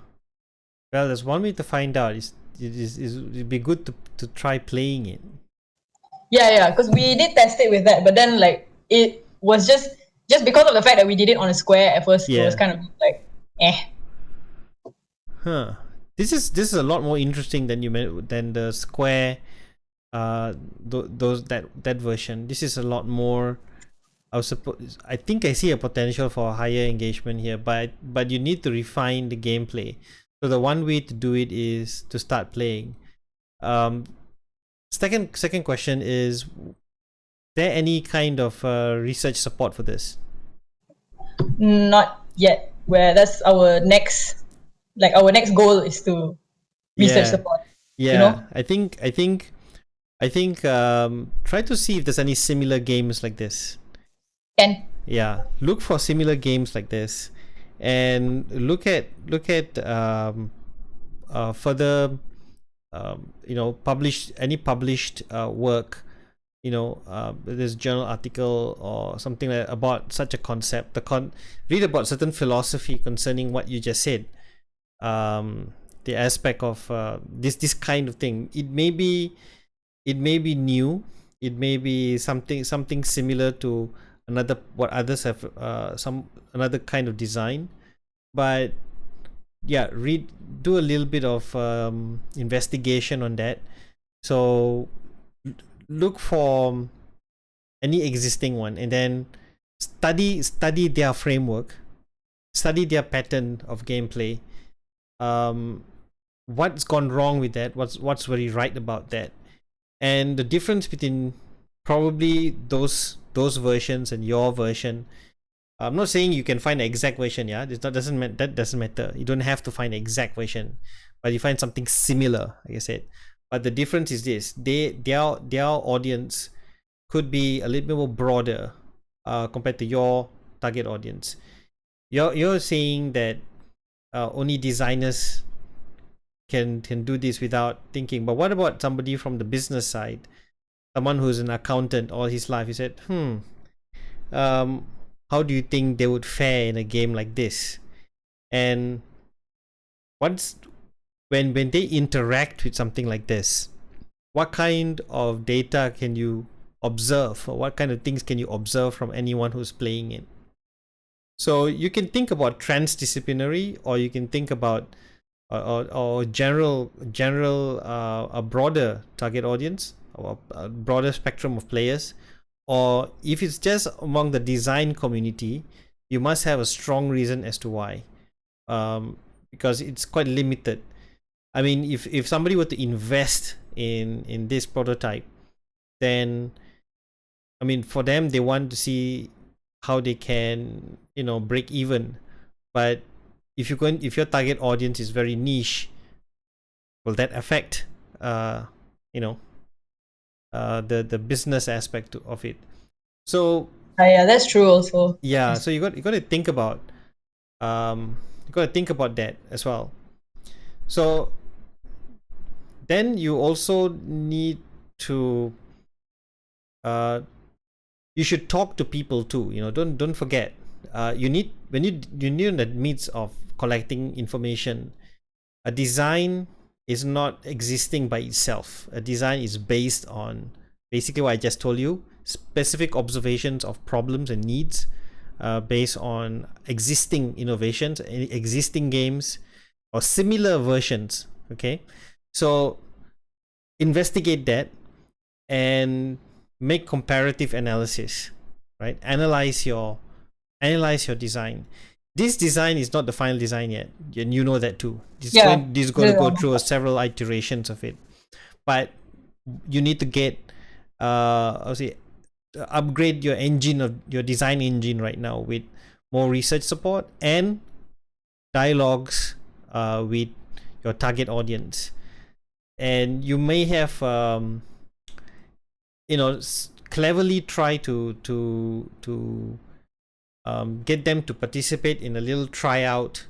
there's one way to find out. It'd be good to try playing it. Yeah, because we did test it with that, but then like it was just because of the fact that we did it on a square at first, it was kind of like This is a lot more interesting than than the square. That version. This is a lot more. I think I see a potential for higher engagement here, but you need to refine the gameplay. So the one way to do it is to start playing. Second question is there any kind of research support for this? Not yet. Where that's our next goal is to research support. Yeah, you know? I think try to see if there's any similar games like this. Yeah, look for similar games like this, and look at further published work, this journal article or something like about such a concept. Read about certain philosophy concerning what you just said. The aspect of this kind of thing. It may be new. It may be something similar to what others have, another kind of design, but yeah, do a little bit of investigation on that. So look for any existing one and then study their framework, study their pattern of gameplay. What's gone wrong with that, what's very right about that, and the difference between probably those versions and your version. I'm not saying you can find the exact version, that doesn't matter. You don't have to find the exact version, but you find something similar, like I said. But the difference is this: their audience could be a little bit more broader compared to your target audience. You're saying that only designers can do this without thinking. But what about somebody from the business side? Someone who's an accountant all his life. He said, how do you think they would fare in a game like this? And when they interact with something like this, what kind of data can you observe, or what kind of things can you observe from anyone who's playing it? So you can think about transdisciplinary, or you can think about or a broader target audience or a broader spectrum of players, or if it's just among the design community, you must have a strong reason as to why, because it's quite limited. I mean, if somebody were to invest in this prototype, then I mean, for them, they want to see how they can, break even. But if your target audience is very niche, will that affect the business aspect of it? So Yeah, that's true also. yeah, so you got to think about that as well. So then you also need to you should talk to people too. Don't forget, you need when you're in the midst of collecting information, a design is not existing by itself. A design is based on basically what I just told you, specific observations of problems and needs, based on existing innovations, existing games, or similar versions. Okay, so investigate that and make comparative analysis, right? Analyze your design. This design is not the final design yet, and you know that too. This is going to go through several iterations of it, but you need to get upgrade your engine of your design engine right now with more research support and dialogues with your target audience. And you may have cleverly try to get them to participate in a little tryout.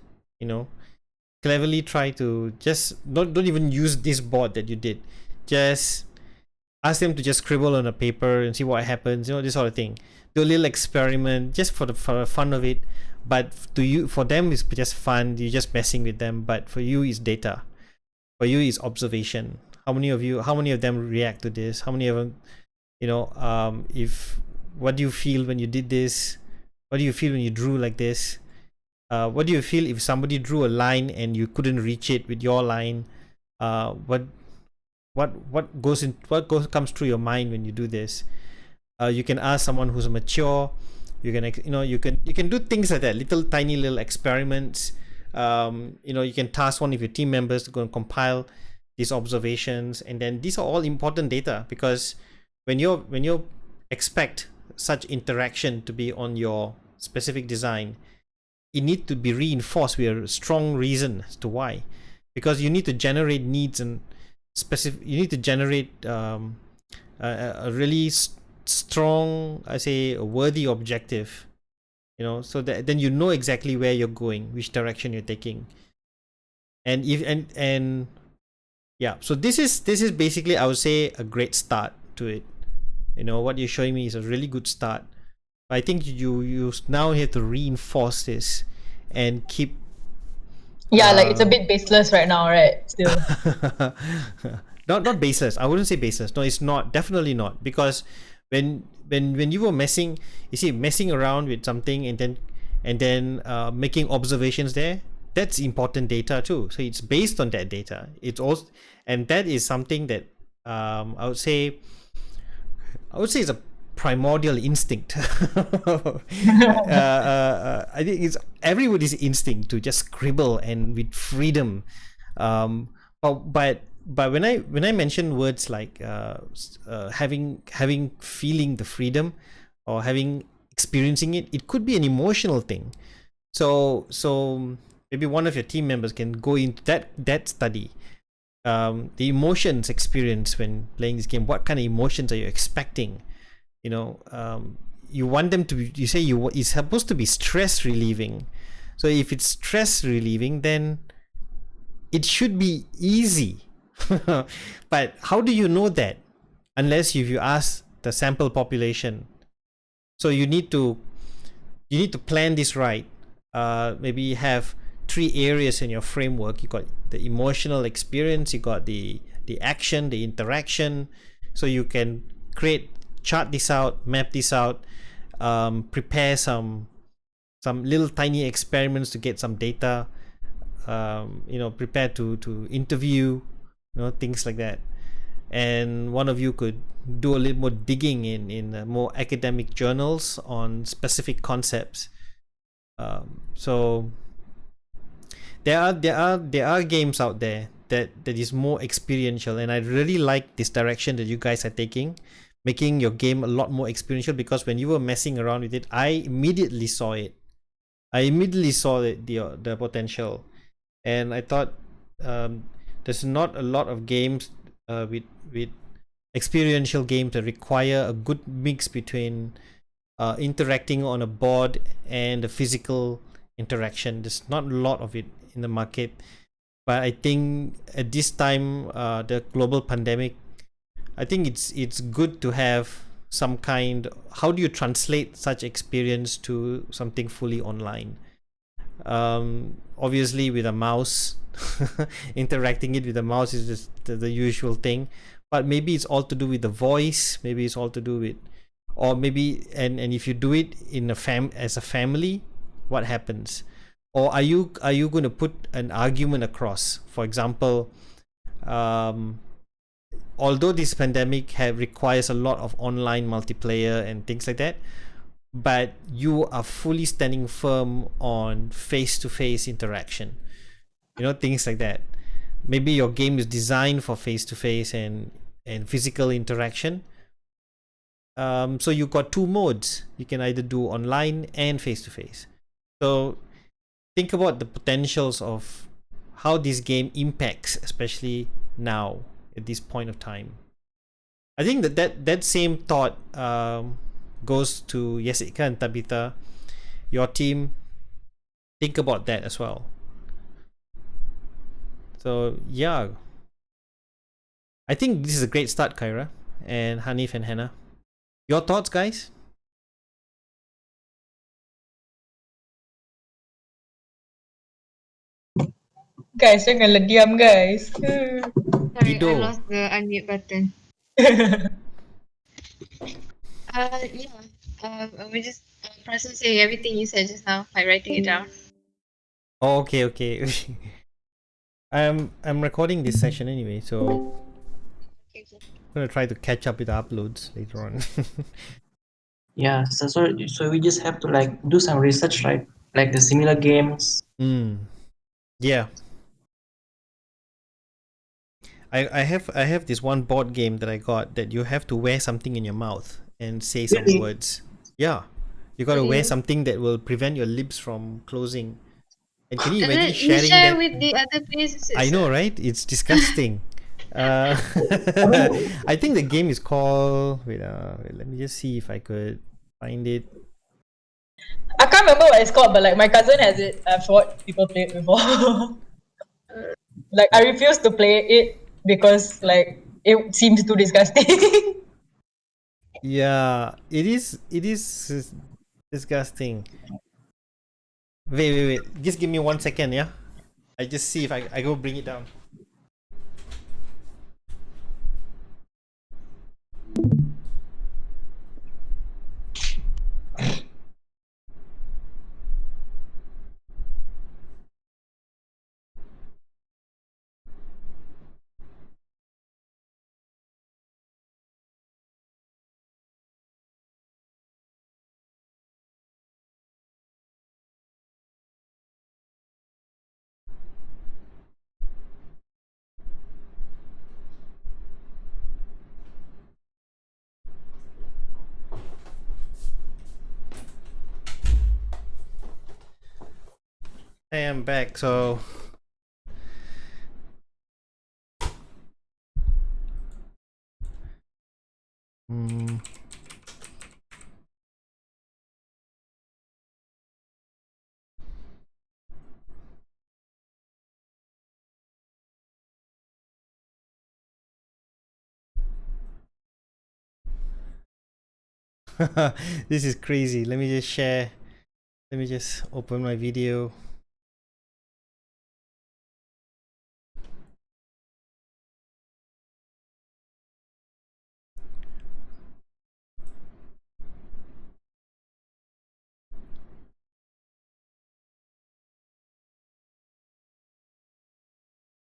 Cleverly try to just don't even use this board that you did. Just ask them to just scribble on a paper and see what happens. This sort of thing. Do a little experiment just for the fun of it. But for them, it's just fun. You're just messing with them. But for you, it's data. For you, it's observation. How many of them react to this? How many of them, what do you feel when you did this? What do you feel when you drew like this? What do you feel if somebody drew a line and you couldn't reach it with your line? What comes through your mind when you do this? You can ask someone who's mature. You can do things like that, tiny little experiments. You can task one of your team members to go and compile these observations, and then these are all important data, because when you expect such interaction to be on your specific design, it needs to be reinforced with a strong reason as to why, because you need to generate needs and you need to generate a really strong, a worthy objective, so that then you know exactly where you're going, which direction you're taking. And so this is basically, I would say, a great start to it. What you're showing me is a really good start. I think you now have to reinforce this and keep. Like it's a bit baseless right now, right? Still. not baseless. I wouldn't say baseless. No, it's not. Definitely not. Because when you were messing around with something and then making observations there, that's important data too. So it's based on that data. It's also, and that is something that I would say it's a primordial instinct. I think it's everybody's instinct to just scribble and with freedom. But when I mention words like feeling the freedom or experiencing it, it could be an emotional thing. So maybe one of your team members can go into that study. The emotions experience when playing this game. What kind of emotions are you expecting? You want them to be, it's supposed to be stress relieving. So if it's stress relieving, then it should be easy. But how do you know that unless you ask the sample population? So you need to plan this right. Maybe have 3 areas in your framework. You got the emotional experience, you got the action, the interaction. So you can chart this out, map this out, prepare some little tiny experiments to get some data, prepared to interview, things like that. And one of you could do a little more digging in more academic journals on specific concepts. So there are games out there that is more experiential, and I really like this direction that you guys are taking, making your game a lot more experiential, because when you were messing around with it, I immediately saw the potential. And I thought, there's not a lot of games with experiential games that require a good mix between interacting on a board and the physical interaction. There's not a lot of it in the market, but I think at this time, the global pandemic, I think it's good to have some kind. How do you translate such experience to something fully online? Obviously with a mouse, interacting it with a mouse is just the usual thing, but maybe it's all to do with the voice, maybe it's all to do with, or maybe, and if you do it in as a family, what happens? Or are you going to put an argument across? For example, although this pandemic requires a lot of online multiplayer and things like that, but you are fully standing firm on face-to-face interaction, things like that. Maybe your game is designed for face-to-face and physical interaction. So you got two modes. You can either do online and face-to-face. So think about the potentials of how this game impacts, especially now at this point of time. I think that same thought goes to Jessica and Tabitha, your team. Think about that as well. So yeah, I think this is a great start, Kyra and Hanif and Hannah. Your thoughts, guys? Guys, janganlah diam guys. Sorry, Dido. I lost the unmute button. We just processing everything you said just now by writing it down. Oh, okay. I'm recording this session anyway, so Okay. I'm gonna try to catch up with the uploads later on. Yeah, so we just have to like do some research, right? Like the similar games. Yeah. I have this one board game that I got that you have to wear something in your mouth and say some Really? words. Yeah. You gotta wear Really? something that will prevent your lips from closing. And can you And imagine then you sharing share that? with the other players. I know, right? It's disgusting. Uh, I think the game is called. Wait, let me just see if I could find it. I can't remember what it's called, but like my cousin has it. I've watched people play it before. Like I refuse to play it because like it seems too disgusting. Yeah, it is. It is disgusting. Wait. Just give me 1 second, yeah. I just see if I go bring it down. I am back. So. This is crazy. Let me just share. Let me just open my video.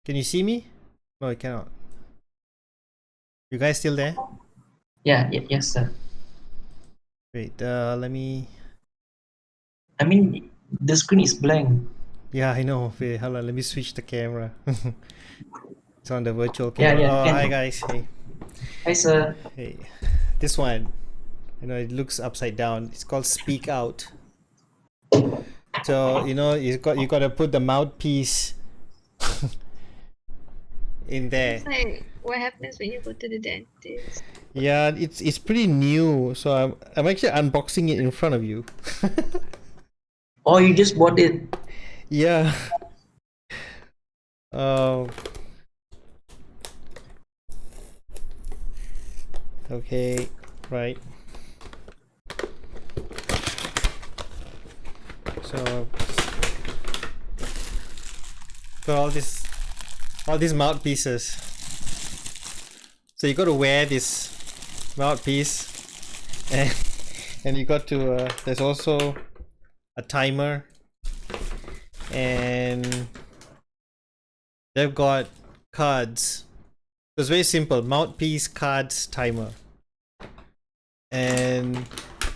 Can you see me? No, I cannot. You guys still there? Yeah, yes, sir. Wait, let me. I mean, the screen is blank. Yeah, I know. Wait, hold on. Let me switch the camera. It's on the virtual Yeah, camera. Oh, can. hi guys. Hey, Hi, sir. hey. This one. I know it looks upside down. It's called Speak Out. So you got to put the mouthpiece in there. It's like what happens when you go to the dentist. Yeah, it's pretty new. So I'm actually unboxing it in front of you. Oh, you just bought it. Yeah. Uh, okay, right. So got all these mouthpieces. So you got to wear this mouthpiece, and you got to. There's also a timer, and they've got cards. So it's very simple: mouthpiece, cards, timer, and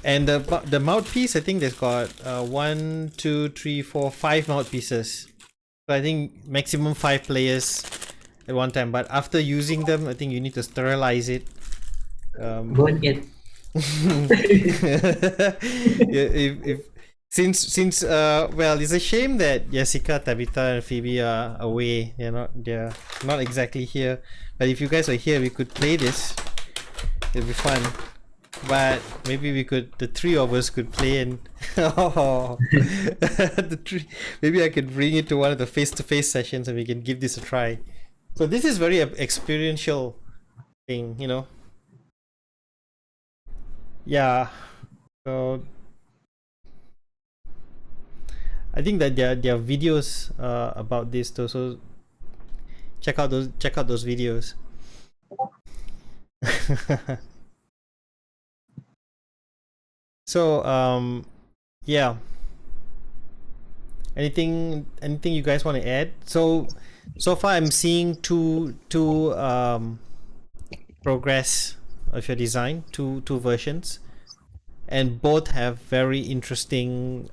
the mouthpiece. I think there's got 1, 2, 3, 4, 5 mouthpieces. So I think maximum 5 players at one time. But after using them, I think you need to sterilize it. Burn it. Yeah, if since well, it's a shame that Jessica, Tabitha, and Phoebe are away. They're not exactly here. But if you guys are here, we could play this. It'll be fun. But maybe the 3 of us could play, and oh, maybe I could bring it to one of the face-to-face sessions and we can give this a try. So this is very experiential thing, Yeah. So I think that there are videos about this too. So check out those videos. So yeah. Anything you guys want to add? So far I'm seeing two progress of your design, two versions, and both have very interesting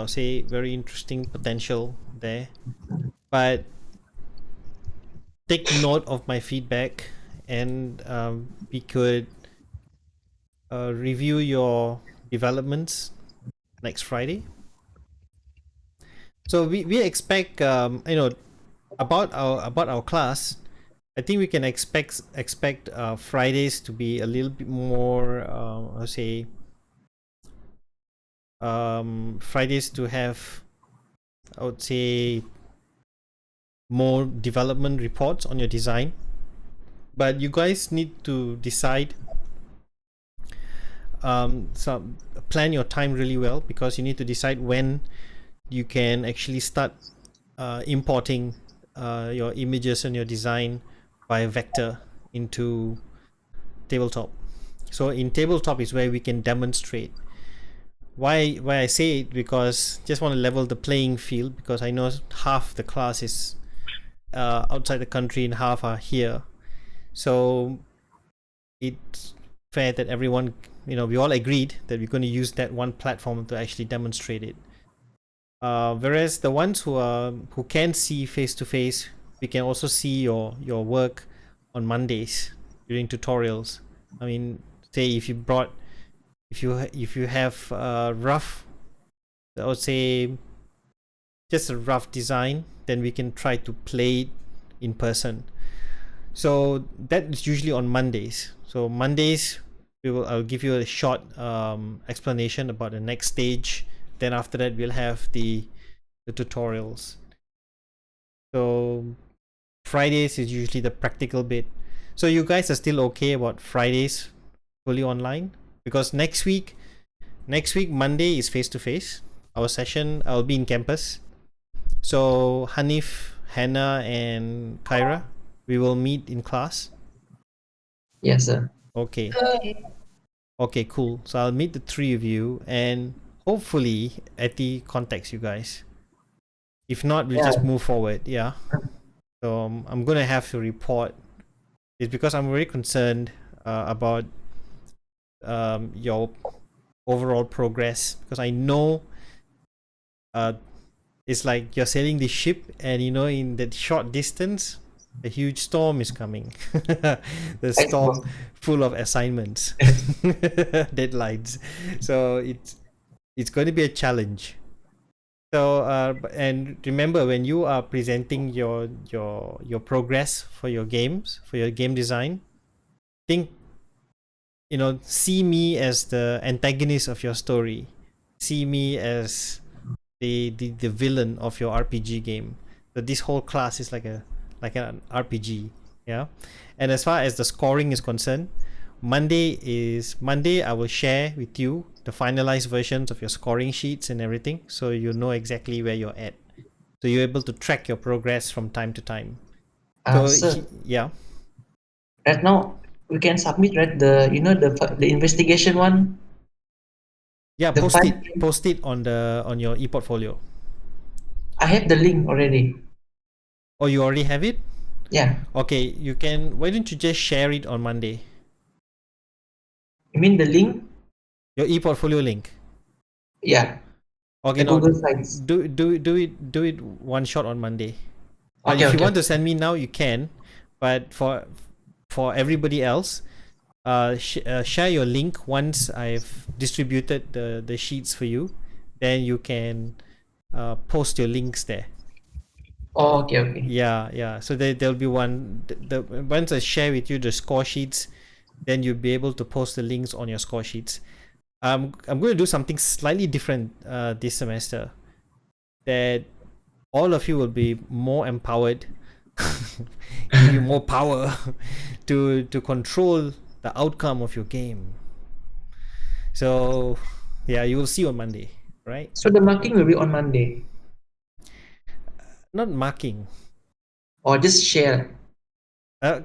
say very interesting potential there. But take note of my feedback, and we could review your developments next Friday. So we expect about our class. I think we can expect Fridays to be a little bit more Fridays to have, I would say, more development reports on your design. But you guys need to decide, plan your time really well, because you need to decide when you can actually start importing your images and your design by vector into tabletop. So in tabletop is where we can demonstrate. Why I say it, because just want to level the playing field, because I know half the class is outside the country and half are here. So it's fair that everyone, we all agreed that we're going to use that one platform to actually demonstrate it. Whereas the ones who can see face to face, we can also see your work on Mondays during tutorials. I mean, say if you have rough, I would say just a rough design, then we can try to play it in person. So that is usually on Mondays. So Mondays I'll give you a short explanation about the next stage. Then after that we'll have the tutorials. So Fridays is usually the practical bit. So you guys are still okay about Fridays fully online? Because next week Monday is face to face. Our session, I'll be in campus. So Hanif, Hannah, and Kyra, we will meet in class. Yes, sir. Okay. Okay, cool. So I'll meet the 3 of you, and hopefully Etty contacts you guys. If not, we'll just move forward. Yeah. So I'm gonna have to report. It's because I'm very concerned about your overall progress, because I know it's like you're sailing the ship, and you know, in that short distance, a huge storm is coming. The storm full of assignments, deadlines. So it's going to be a challenge. So and remember, when you are presenting your progress for your games, for your game design, think, see me as the antagonist of your story. See me as the villain of your RPG game. So this whole class is like an RPG. Yeah. And as far as the scoring is concerned, Monday I will share with you the finalized versions of your scoring sheets and everything, so you know exactly where you're at, so you're able to track your progress from time to time. Sir, Yeah. right now we can submit, right, the investigation one. Yeah, The post it on your e-portfolio. I have the link already. Oh, you already have it? Yeah. Okay, you can. Why don't you just share it on Monday? You mean the link? Your e-portfolio link. Yeah. Okay, The no. Google Sites. Do it one shot on Monday. But Okay, if you okay. want to send me now, you can. But for everybody else, share your link once I've distributed the sheets for you. Then you can post your links there. Oh, okay, okay. Yeah. So there'll be one. Once I share with you the score sheets, then you'll be able to post the links on your score sheets. I'm going to do something slightly different this semester, that all of you will be more empowered, give you more power to control the outcome of your game. So yeah, you will see on Monday, right? So the marking will be on Monday, Not marking, or just share.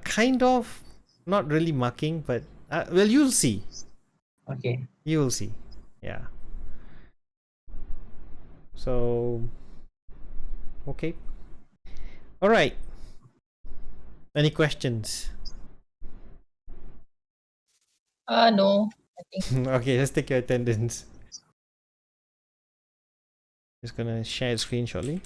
kind of, not really marking, but well, you'll see. Okay. You will see. Yeah. So okay. All right. Any questions? No, I think. Okay, let's take your attendance. Just gonna share the screen shortly.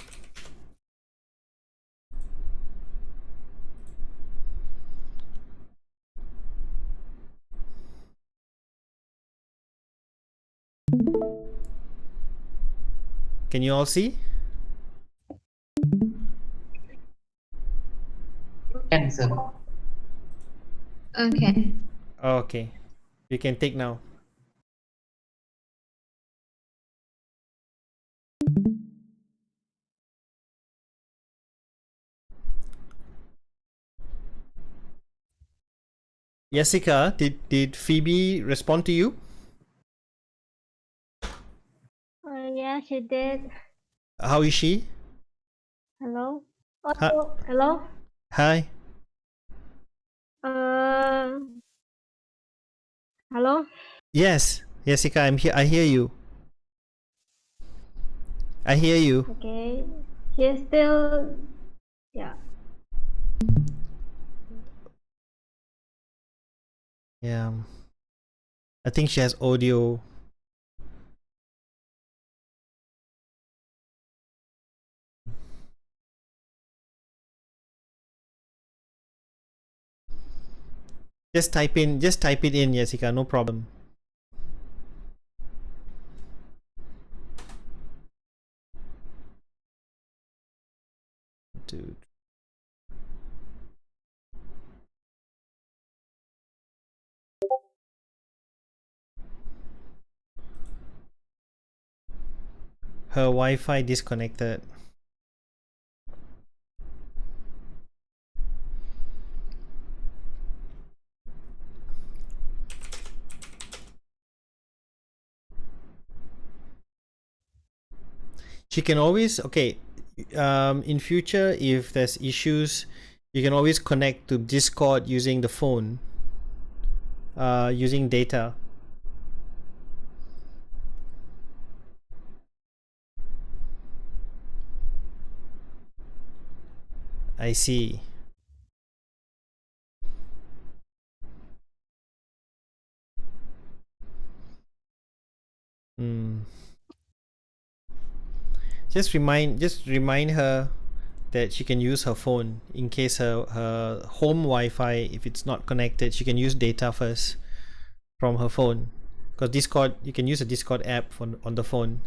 Can you all see? Answer. Okay. Okay. You can take now. Jessica, did Phoebe respond to you? Yeah, she did. How is she? Hello? Oh, Hi. hello? Hi. Hello? Yes, Jessica, I'm here. I hear you. I hear you. Okay. She's still, yeah. Yeah. I think she has audio. Just type it in, Jessica, no problem. Dude. Her Wi-Fi disconnected. She can always, okay, in future, if there's issues, you can always connect to Discord using the phone, using data. I see. Hmm. Just remind her that she can use her phone in case her home Wi-Fi, if it's not connected, she can use data first from her phone. Because Discord, you can use a Discord app on the phone.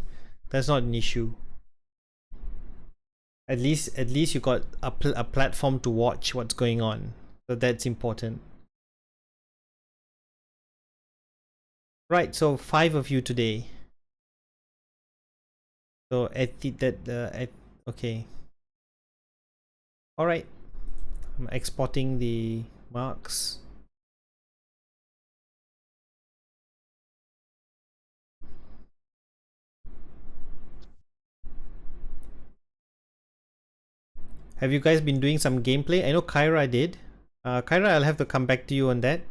That's not an issue. At least you got a platform to watch what's going on. So that's important. Right. So 5 of you today. So okay. All right. I'm exporting the marks. Have you guys been doing some gameplay? I know Kyra did. Kyra, I'll have to come back to you on that.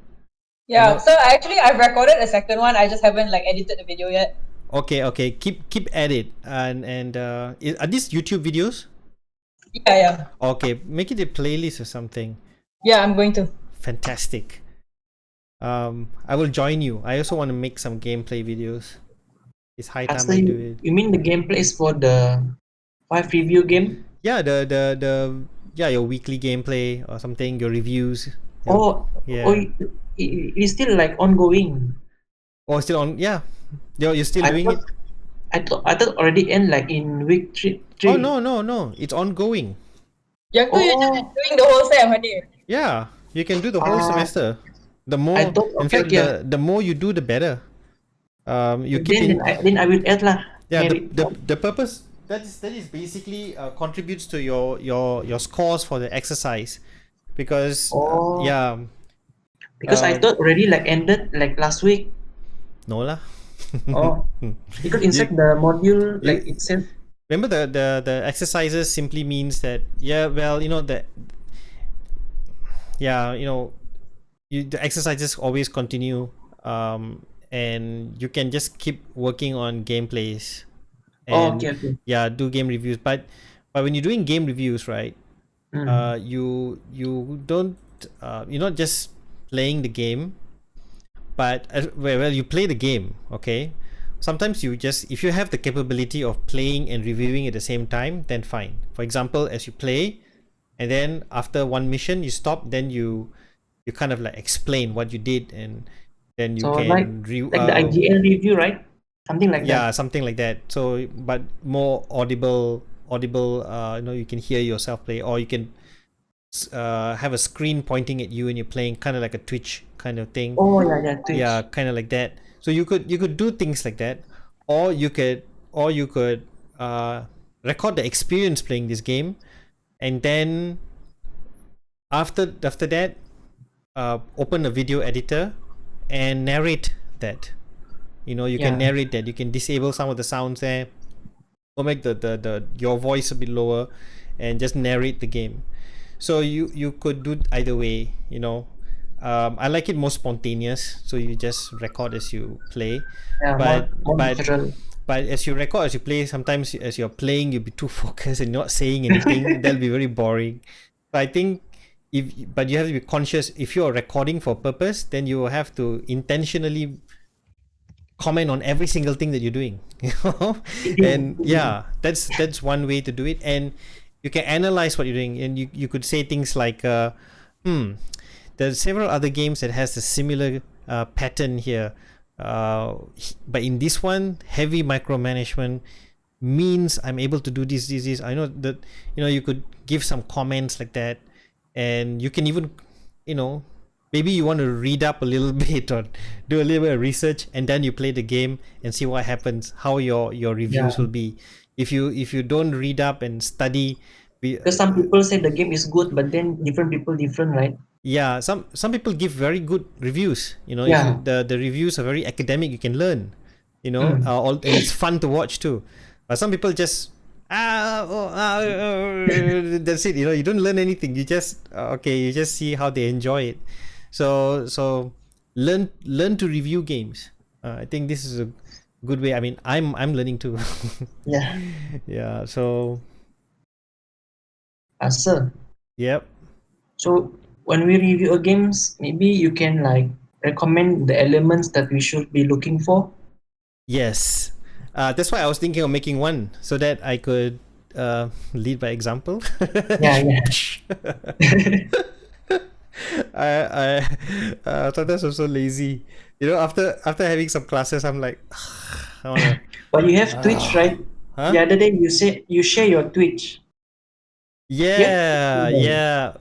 Yeah. know- So actually, I've recorded a second one. I just haven't like edited the video yet. Okay. Keep at it. And are these YouTube videos? Yeah, yeah, Okay, make it a playlist or something. yeah. I'm going to. Fantastic. I will join you. I also want to make some gameplay videos. It's high time Asa, I do it. you mean the gameplay is for the 5 review game? Yeah, the yeah, your weekly gameplay or something, your reviews. Oh, Yeah. oh, it's still like ongoing. Oh, still on. Yeah, you're still I doing it. thought I thought already end like in week three. Oh no, it's ongoing. Yang tu you just Oh, doing the whole sem, honey. Yeah, you can do the whole Ah, semester. The more, I thought in okay, fact, okay. the more you do, the better. You keep in. Then I will add lah. Yeah, Maybe. the purpose that is basically contributes to your scores for the exercise, because Oh, yeah, because I uh, thought already like ended like last week. no lah. Oh, because inside the module like you it says. remember the exercises simply means that, yeah, well, that, yeah, the exercises always continue, and you can just keep working on gameplays Oh, and, okay. yeah, do game reviews. But when you're doing game reviews, right, you don't, you're not just playing the game, but well, you play the game, okay. Sometimes you just, if you have the capability of playing and reviewing at the same time, then fine. For example, as you play, and then after one mission you stop, then you kind of like explain what you did, and then you So can like the IGL review, right? Something like yeah, that. something like that. So, but more audible. You can hear yourself play, or you can have a screen pointing at you and you're playing, kind of like a Twitch kind of thing. Oh yeah, Twitch. Yeah, kind of like that. So you could do things like that, or you could record the experience playing this game, and then after that, open a video editor and narrate that. You can Yeah. narrate that. You can disable some of the sounds there, or make the your voice a bit lower, and just narrate the game. So you could do either way. I like it more spontaneous, so you just record as you play. Yeah, but more but natural. but as you record, as you play, sometimes as you're playing, you'll be too focused and not saying anything. That'll be very boring. So I think, but you have to be conscious. If you're recording for purpose, then you have to intentionally comment on every single thing that you're doing. And yeah, that's one way to do it. And you can analyze what you're doing, and you could say things like, there's several other games that has a similar pattern here, but in this one, heavy micromanagement means I'm able to do this. I know that, you could give some comments like that, and you can even, maybe you want to read up a little bit or do a little bit of research, and then you play the game and see what happens, how your reviews will be. If you don't read up and study, Because some people say the game is good, but then different people different, right? yeah, some people give very good reviews. If Yeah. the reviews are very academic, you can learn. Mm. And it's fun to watch too. But some people just that's it. You don't learn anything. You just you just see how they enjoy it. So learn to review games. I think this is a good way. I mean, I'm learning too. Yeah. Yeah. So Asa, Yep. So when we review a games, maybe you can like recommend the elements that we should be looking for. Yes. That's why I was thinking of making one so that I could lead by example. Yeah, yeah. Sometimes I'm so lazy. You know, after having some classes, I'm like, I wanna. But you have Twitch, right? Huh? The other day you said you share your Twitch. Yeah, Yeah. yeah.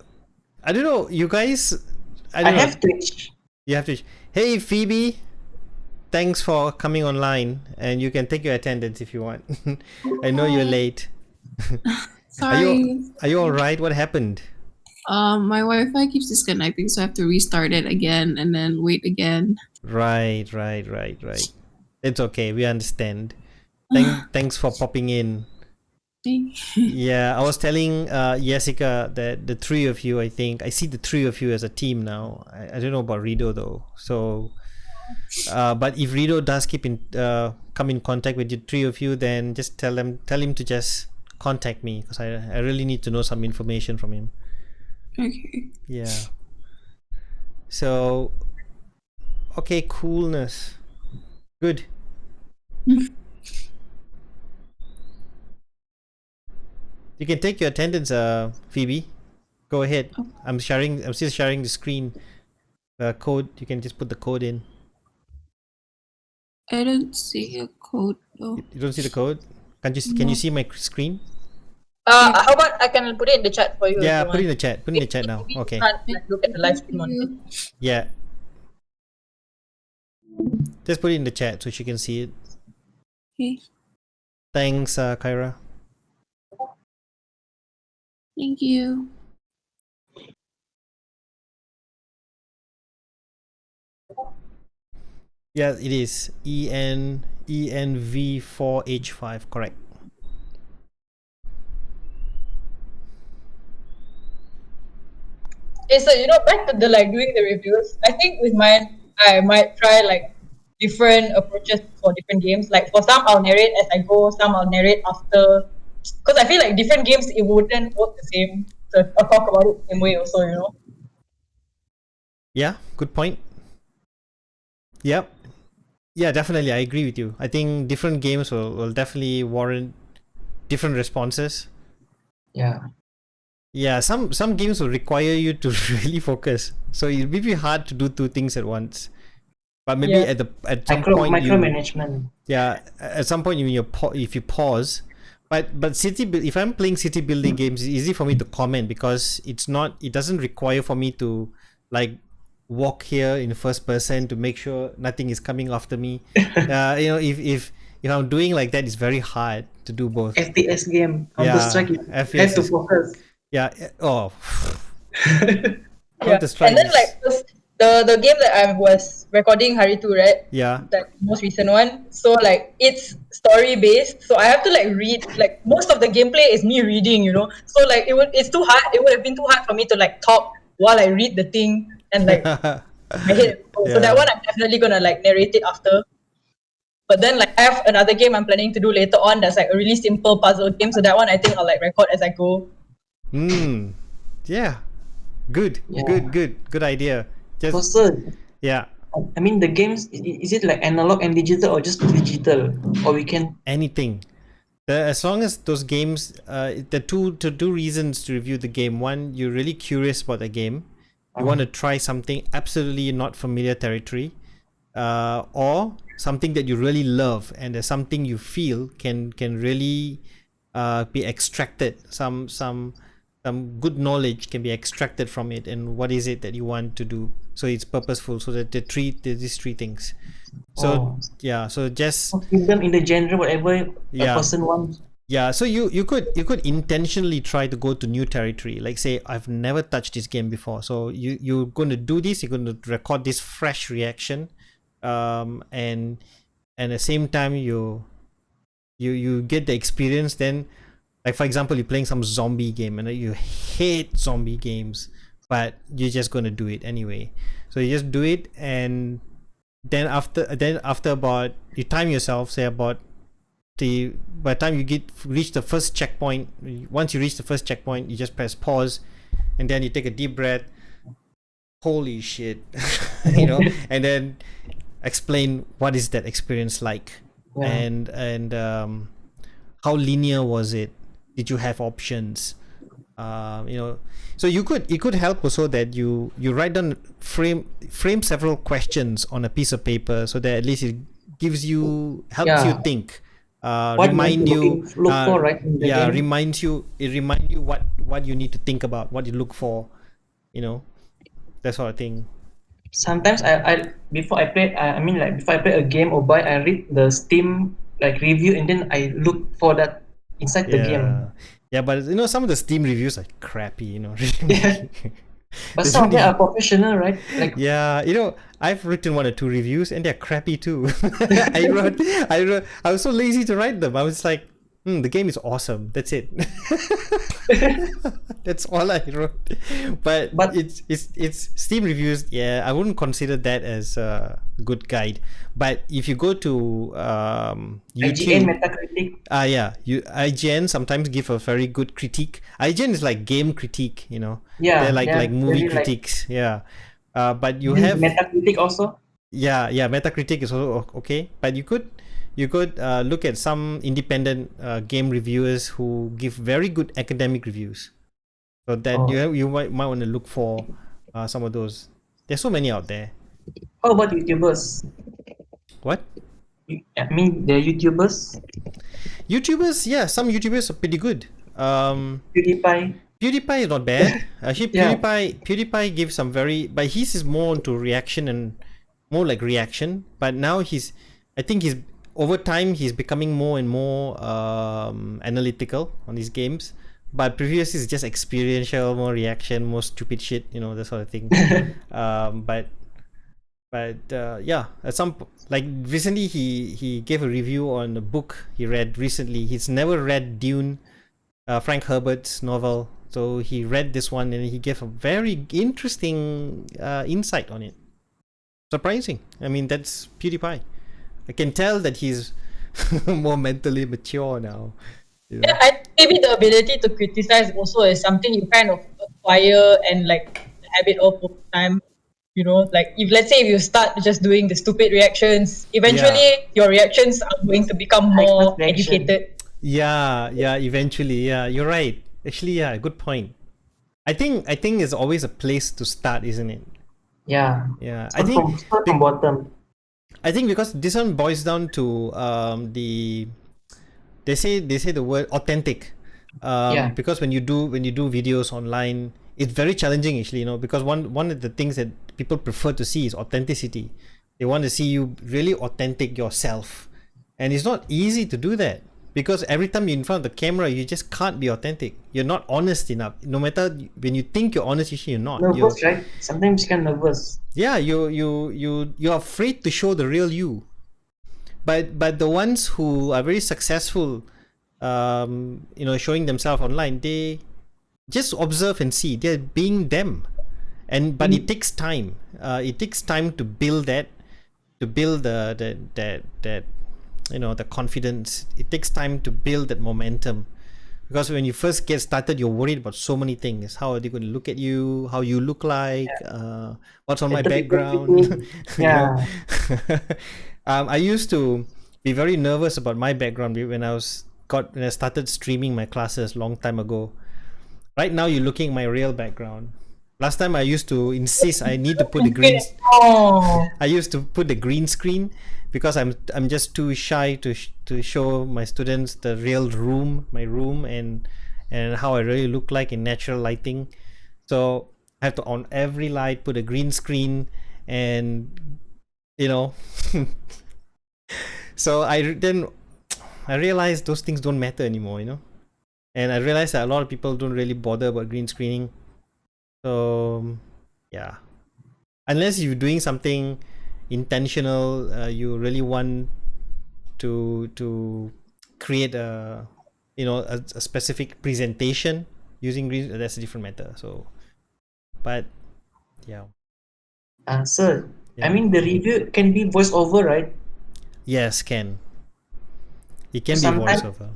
I don't know. You guys, I I don't know. have Twitch. You have to. Hey, Phoebe. Thanks for coming online, and you can take your attendance if you want. I know you're late. Sorry. Are you all right? What happened? My Wi-Fi keeps disconnecting, so I have to restart it again and then wait again. Right. It's okay. We understand. Thanks for popping in. Yeah, I was telling Jessica that the three of you, I think I see the three of you as a team now. I don't know about Rido though. So, but if Rido does come in contact with the three of you, then just tell him to just contact me because I really need to know some information from him. Okay. Yeah. So, okay, coolness. Good. You can take your attendance, Phoebe. Go ahead. I'm still sharing the screen. The code. You can just put the code in. I don't see a code though. You don't see the code? Can you see my screen? How about I can put it in the chat for you? Yeah, if you put it in want. the chat. Put it in the chat now. Maybe you Okay. can't, like, look at the live stream on it. Yeah. Just put it in the chat so she can see it. Okay. Thanks, Kyra. Thank you. Yeah, it is ENV4H5. Correct. Okay, so back to the like doing the reviews. I think with mine, I might try like different approaches for different games. Like for some, I'll narrate as I go. Some I'll narrate after, because I feel like different games it wouldn't work the same. So I'll talk about it the same way also. Yeah, good point. Yep. Yeah, definitely. I agree with you. I think different games will definitely warrant different responses. Yeah. Yeah, some games will require you to really focus. So it may be hard to do two things at once. But maybe Yeah. at some point Micromanagement. at some point if you pause. But if I'm playing city building games, it's easy for me to comment because it doesn't require for me to like walk here in first person to make sure nothing is coming after me. If I'm doing like that, it's very hard to do both. FPS game. Yeah, Counter-Strike, you have FPS to is- focus. Yeah. Oh. Yeah. Counter-Strike And then is- like the game that I was recording Haritu, right? Yeah. That most recent one. So like it's story based. So I have to like read, like most of the gameplay is me reading. So like it's too hard. It would have been too hard for me to like talk while I read the thing and like my head. So that one I'm definitely gonna like narrate it after. But then like I have another game I'm planning to do later on that's like a really simple puzzle game. So that one I think I'll like record as I go. Yeah. Good. Yeah. Good idea. Just Also, yeah. I mean the games, is it like analog and digital or just digital? Or we can Anything. As long as those games, the two reasons to review the game. One, you're really curious about the game. You want to try something absolutely not familiar territory, or something that you really love and there's something you feel can really be extracted. Some good knowledge can be extracted from it, and what is it that you want to do? So it's purposeful. So that these three things. So yeah. So just give them in the genre whatever a Yeah. person wants. yeah, so you could intentionally try to go to new territory. Like say I've never touched this game before. So you're going to do this, you're going to record this fresh reaction. And at the same time you get the experience. Then like for example, you're playing some zombie game and you hate zombie games, but you're just going to do it anyway. So you just do it, and then after about, you time yourself, say about by the time you reach the first checkpoint. Once you reach the first checkpoint, you just press pause and then you take a deep breath. Holy shit, you know, and then explain what is that experience like, Yeah. and how linear was it? Did you have options? You know, so it could help also that you write down frame several questions on a piece of paper, so that at least it gives you helps you Yeah. think, What remind you look for, right, in the yeah, game? reminds you what you need to think about, what you look for, you know, that sort of thing. Sometimes I before I play, I mean, like, before I play a game or buy, I read the Steam like review, and then I look for that inside the game. Yeah, but you know, some of the Steam reviews are crappy, you know. Yeah. But They some of don't them are even- professional, right? Like, yeah, you know, I've written 1 or 2 reviews and they're crappy too. I was so lazy to write them. I was like, the game is awesome. That's it. That's all I wrote. But But- it's Steam reviews. Yeah, I wouldn't consider that as a good guide. But if you go to IGN, YouTube, Metacritic. yeah, IGN sometimes give a very good critique. IGN is like game critique, you know. Yeah, They're like they're movie very, like- critiques. Yeah. But you Then have Metacritic also. yeah, Metacritic is also okay, but you could look at some independent game reviewers who give very good academic reviews. So that Oh. you might want to look for some of those. There's so many out there. How about YouTubers? What? I mean, the YouTubers, YouTubers? Yeah, some YouTubers are pretty good. PewDiePie. PewDiePie is not bad. Actually, Yeah. PewDiePie gives some very, but his is more into reaction and more like reaction. But now I think he's over time he's becoming more and more analytical on his games. But previously it's just experiential, more reaction, more stupid shit, you know, that sort of thing. Yeah, at some like recently he gave a review on a book he read recently. He's never read Dune, Frank Herbert's novel, so he read this one and he gave a very interesting insight on it. Surprising. I mean, that's PewDiePie. I can tell that he's more mentally mature now. You know? Yeah, I think maybe the ability to criticize also is something you kind of acquire and like habit of over time. You know, like if let's say if you start just doing the stupid reactions, eventually your reactions are going to become more Hyper reaction. educated. Yeah, eventually, yeah, you're right. Actually, yeah, good point. I think it's always a place to start, isn't it? Yeah. Yeah, Start from bottom. I think because this one boils down to they say the word authentic. Yeah. Because when you do videos online, it's very challenging actually, you know, because one of the things that people prefer to see is authenticity. They want to see you really authentic yourself. And it's not easy to do that. Because every time you're in front of the camera, you just can't be authentic. You're not honest enough. No matter when you think you're honest, you're not. Nervous, right? Sometimes you get nervous. Yeah, you're afraid to show the real you. But the ones who are very successful, you know, showing themselves online, they just observe and see. They're being them, but it takes time. It takes time to build that, that you know, the confidence. It takes time to build that momentum. Because when you first get started, you're worried about so many things. How are they going to look at you? How you look like? What's on my The people background? thinking- You know? Yeah. I used to be very nervous about my background when I started streaming my classes long time ago. Right now, you're looking at my real background. Last time, I used to insist I need to put the green. Oh, I used to put the green screen because I'm just too shy to show my students the real my room and how I really look like in natural lighting. So I have to on every light, put a green screen, and you know. So I realized those things don't matter anymore, you know. And I realized that a lot of people don't really bother about green screening. So yeah, unless you're doing something intentional, you really want to create a specific presentation using green, that's a different matter. So but yeah. Sir, Yeah. I mean, the review can be voice over, right? Yes, can. It can be Sometime- voiceover.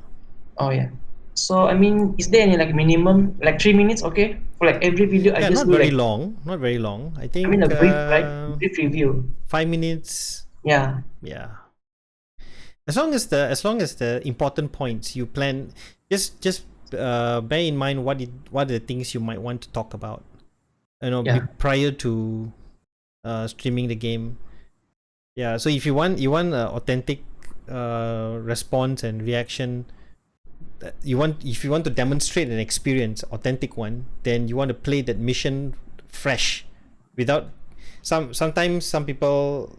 Oh yeah. So I mean, is there any like minimum, like 3 minutes? Okay, for like every video, I Yeah, just not do very like, long. Not very long. I I mean, think a brief, right? Brief review. 5 minutes. Yeah. Yeah. As long as the important points you plan, just bear in mind what are the things you might want to talk about. Yeah. Prior to streaming the game. Yeah. So if you want authentic response and reaction, if you want to demonstrate an experience, authentic one, then you want to play that mission fresh, without sometimes some people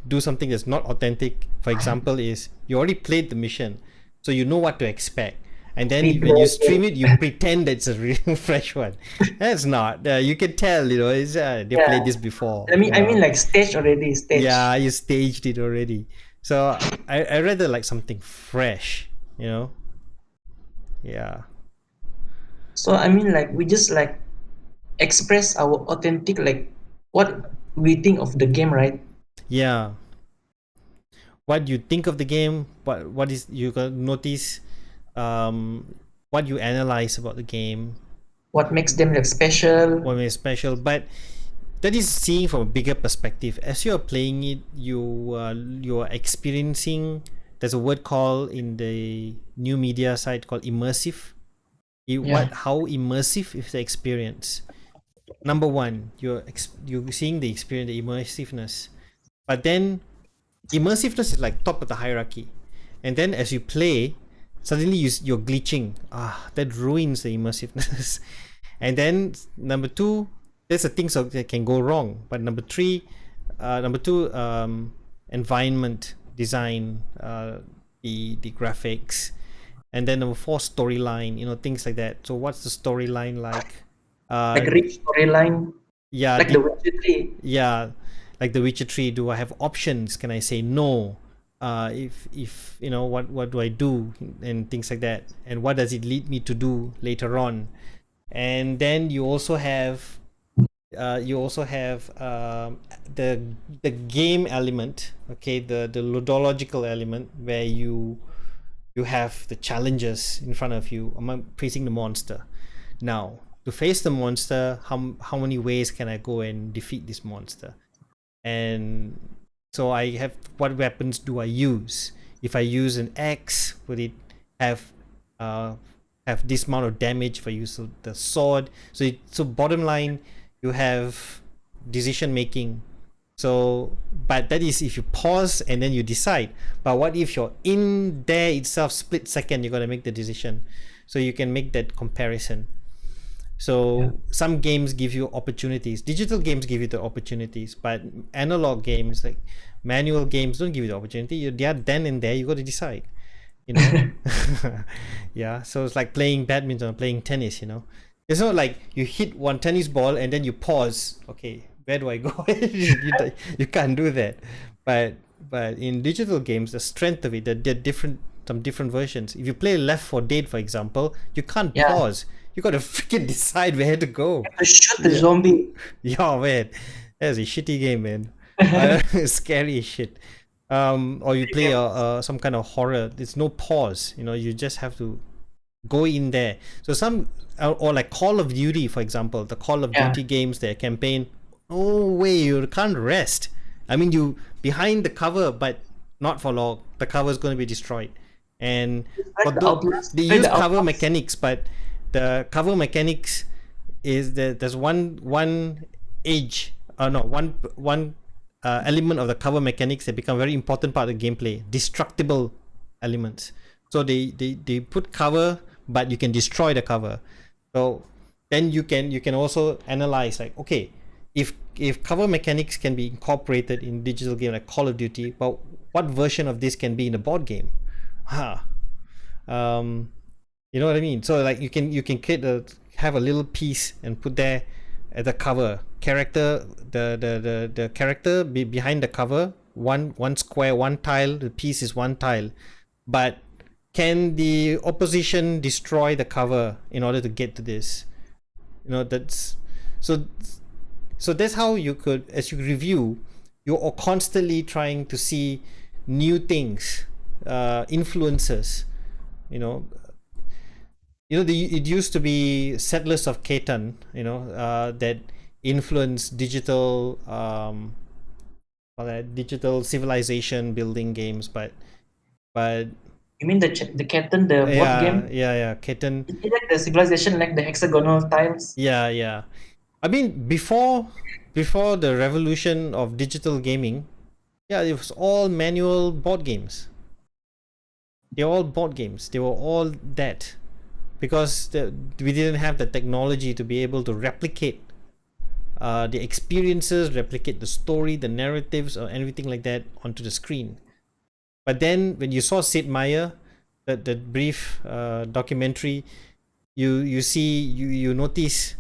do something that's not authentic. For example, is you already played the mission, so you know what to expect, and then when you stream it, you pretend that it's a real fresh one. That's not. You can tell, it's they played this before. I mean, like staged already. Staged. Yeah, you staged it already. So I rather like something fresh, Yeah. So I mean, like we just like express our authentic, like what we think of the game, right? Yeah. What you think of the game, what is you can notice, what you analyze about the game, What makes them like special? what is special, but that is seeing from a bigger perspective. As you are playing it, you are experiencing. There's a word called in the new media side called immersive. How immersive is the experience? Number one, you're seeing the experience, the immersiveness, but then immersiveness is like top of the hierarchy, and then as you play, suddenly you're glitching. That ruins the immersiveness. And then number two, there's the things that can go wrong. But number two, environment design, the graphics, and then number four, storyline. Things like that. So what's the storyline like? Like rich storyline. Yeah, Like the Witcher 3. yeah, like the Witcher 3. Do I have options? Can I say no? If what do I do, and things like that, and what does it lead me to do later on? And then you also have the game element, okay, the ludological element, where you have the challenges in front of you. I'm facing the monster. Now, to face the monster, how many ways can I go and defeat this monster? And so I have, what weapons do I use? If I use an axe, would it have this amount of damage? If I use the sword, so bottom line, you have decision making. So, but that is if you pause and then you decide. But what if you're in there itself, split second, you got to make the decision, so you can make that comparison. So some games give you opportunities. Digital games give you the opportunities, but analog games, like manual games, don't give you the opportunity. They are then and there. You got to decide. Yeah. So it's like playing badminton or playing tennis. It's not like you hit one tennis ball and then you pause. Okay, where do I go? You can't do that. But in digital games, the strength of it, there are some different versions. If you play Left 4 Dead, for example, you can't pause. You gotta freaking decide where to go. To shoot the zombie. Yeah, man, that's a shitty game, man. Scary as shit. Or you play some kind of horror. There's no pause. You just have to go in there. So some or like Call of Duty, for example, the Call of Duty games, their campaign. Oh way, you can't rest. I mean, you behind the cover, but not for long. The cover is going to be destroyed. And they use cover mechanics, but the cover mechanics is that there's one element of the cover mechanics that become very important part of the gameplay: destructible elements. So they put cover, but you can destroy the cover. So then you can also analyze, like, okay, if cover mechanics can be incorporated in digital game like Call of Duty, but what version of this can be in a board game? You know what I mean? So like you can have a little piece and put there at the cover character, the character behind the cover, one square, one tile. The piece is one tile, but can the opposition destroy the cover in order to get to this? That's so that's how you could, as you review, you're constantly trying to see new things, influences, it used to be Settlers of Catan, that influenced digital digital civilization building games, but You mean the Catan, the board game? yeah, Catan. Is it like the civilization, like the hexagonal tiles? Yeah. I mean, before the revolution of digital gaming, it was all manual board games. They were all board games. They were all that, because we didn't have the technology to be able to replicate the experiences, replicate the story, the narratives, or anything like that onto the screen. But then when you saw Sid Meier, that brief documentary, you notice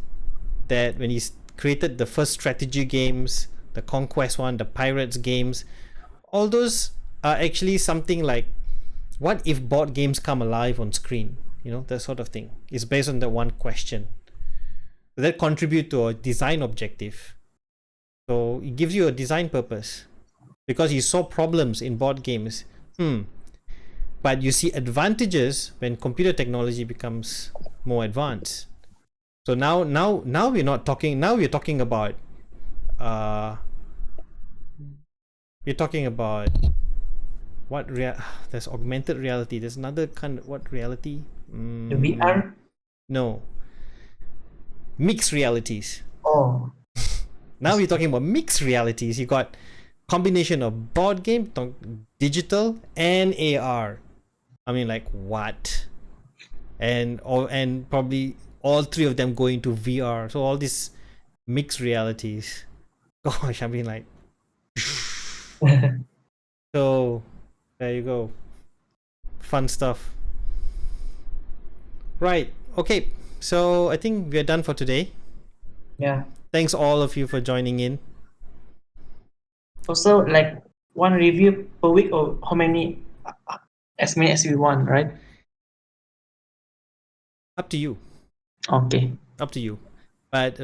that when he created the first strategy games, the Conquest one, the Pirates games, all those are actually something like, what if board games come alive on screen? That sort of thing. It's based on that one question. That contribute to a design objective. So it gives you a design purpose, because you saw problems in board games. But you see advantages when computer technology becomes more advanced. So now we're not talking. Now we're talking about what there's augmented reality. There's another kind of what reality? The VR? No. Mixed realities. Oh, Now we're talking about mixed realities. You got combination of board game, digital, and AR. I mean, like, what? And probably all three of them going to VR. So all these mixed realities. Gosh, I mean, like. So there you go. Fun stuff. Right. Okay. So I think we're done for today. yeah. Thanks all of you for joining in. Also, like one review per week, or how many? As many as we want, right? Up to you. Okay. Up to you. But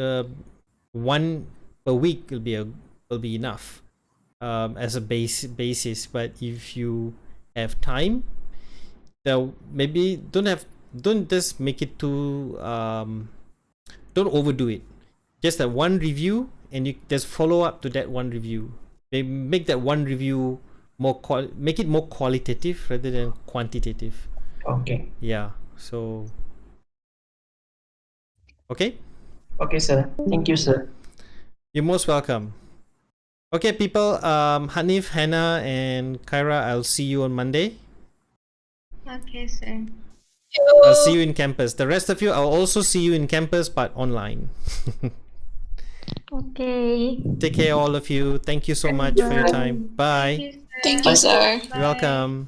one per week will be enough as a basis. But if you have time, maybe don't just make it too don't overdo it. Just that one review, and you just follow up to that one review. They make that one review make it more qualitative rather than quantitative. Okay. Yeah. So okay. Okay, sir. Thank you, sir. You're most welcome. Okay, people. Hanif, Hannah, and Kyra, I'll see you on Monday. Okay, sir. I'll see you in campus. The rest of you, I'll also see you in campus, but online. Okay. Take care, all of you. Thank you so much for your time. Bye. Thank you, sir. Thank you, sir. You're welcome.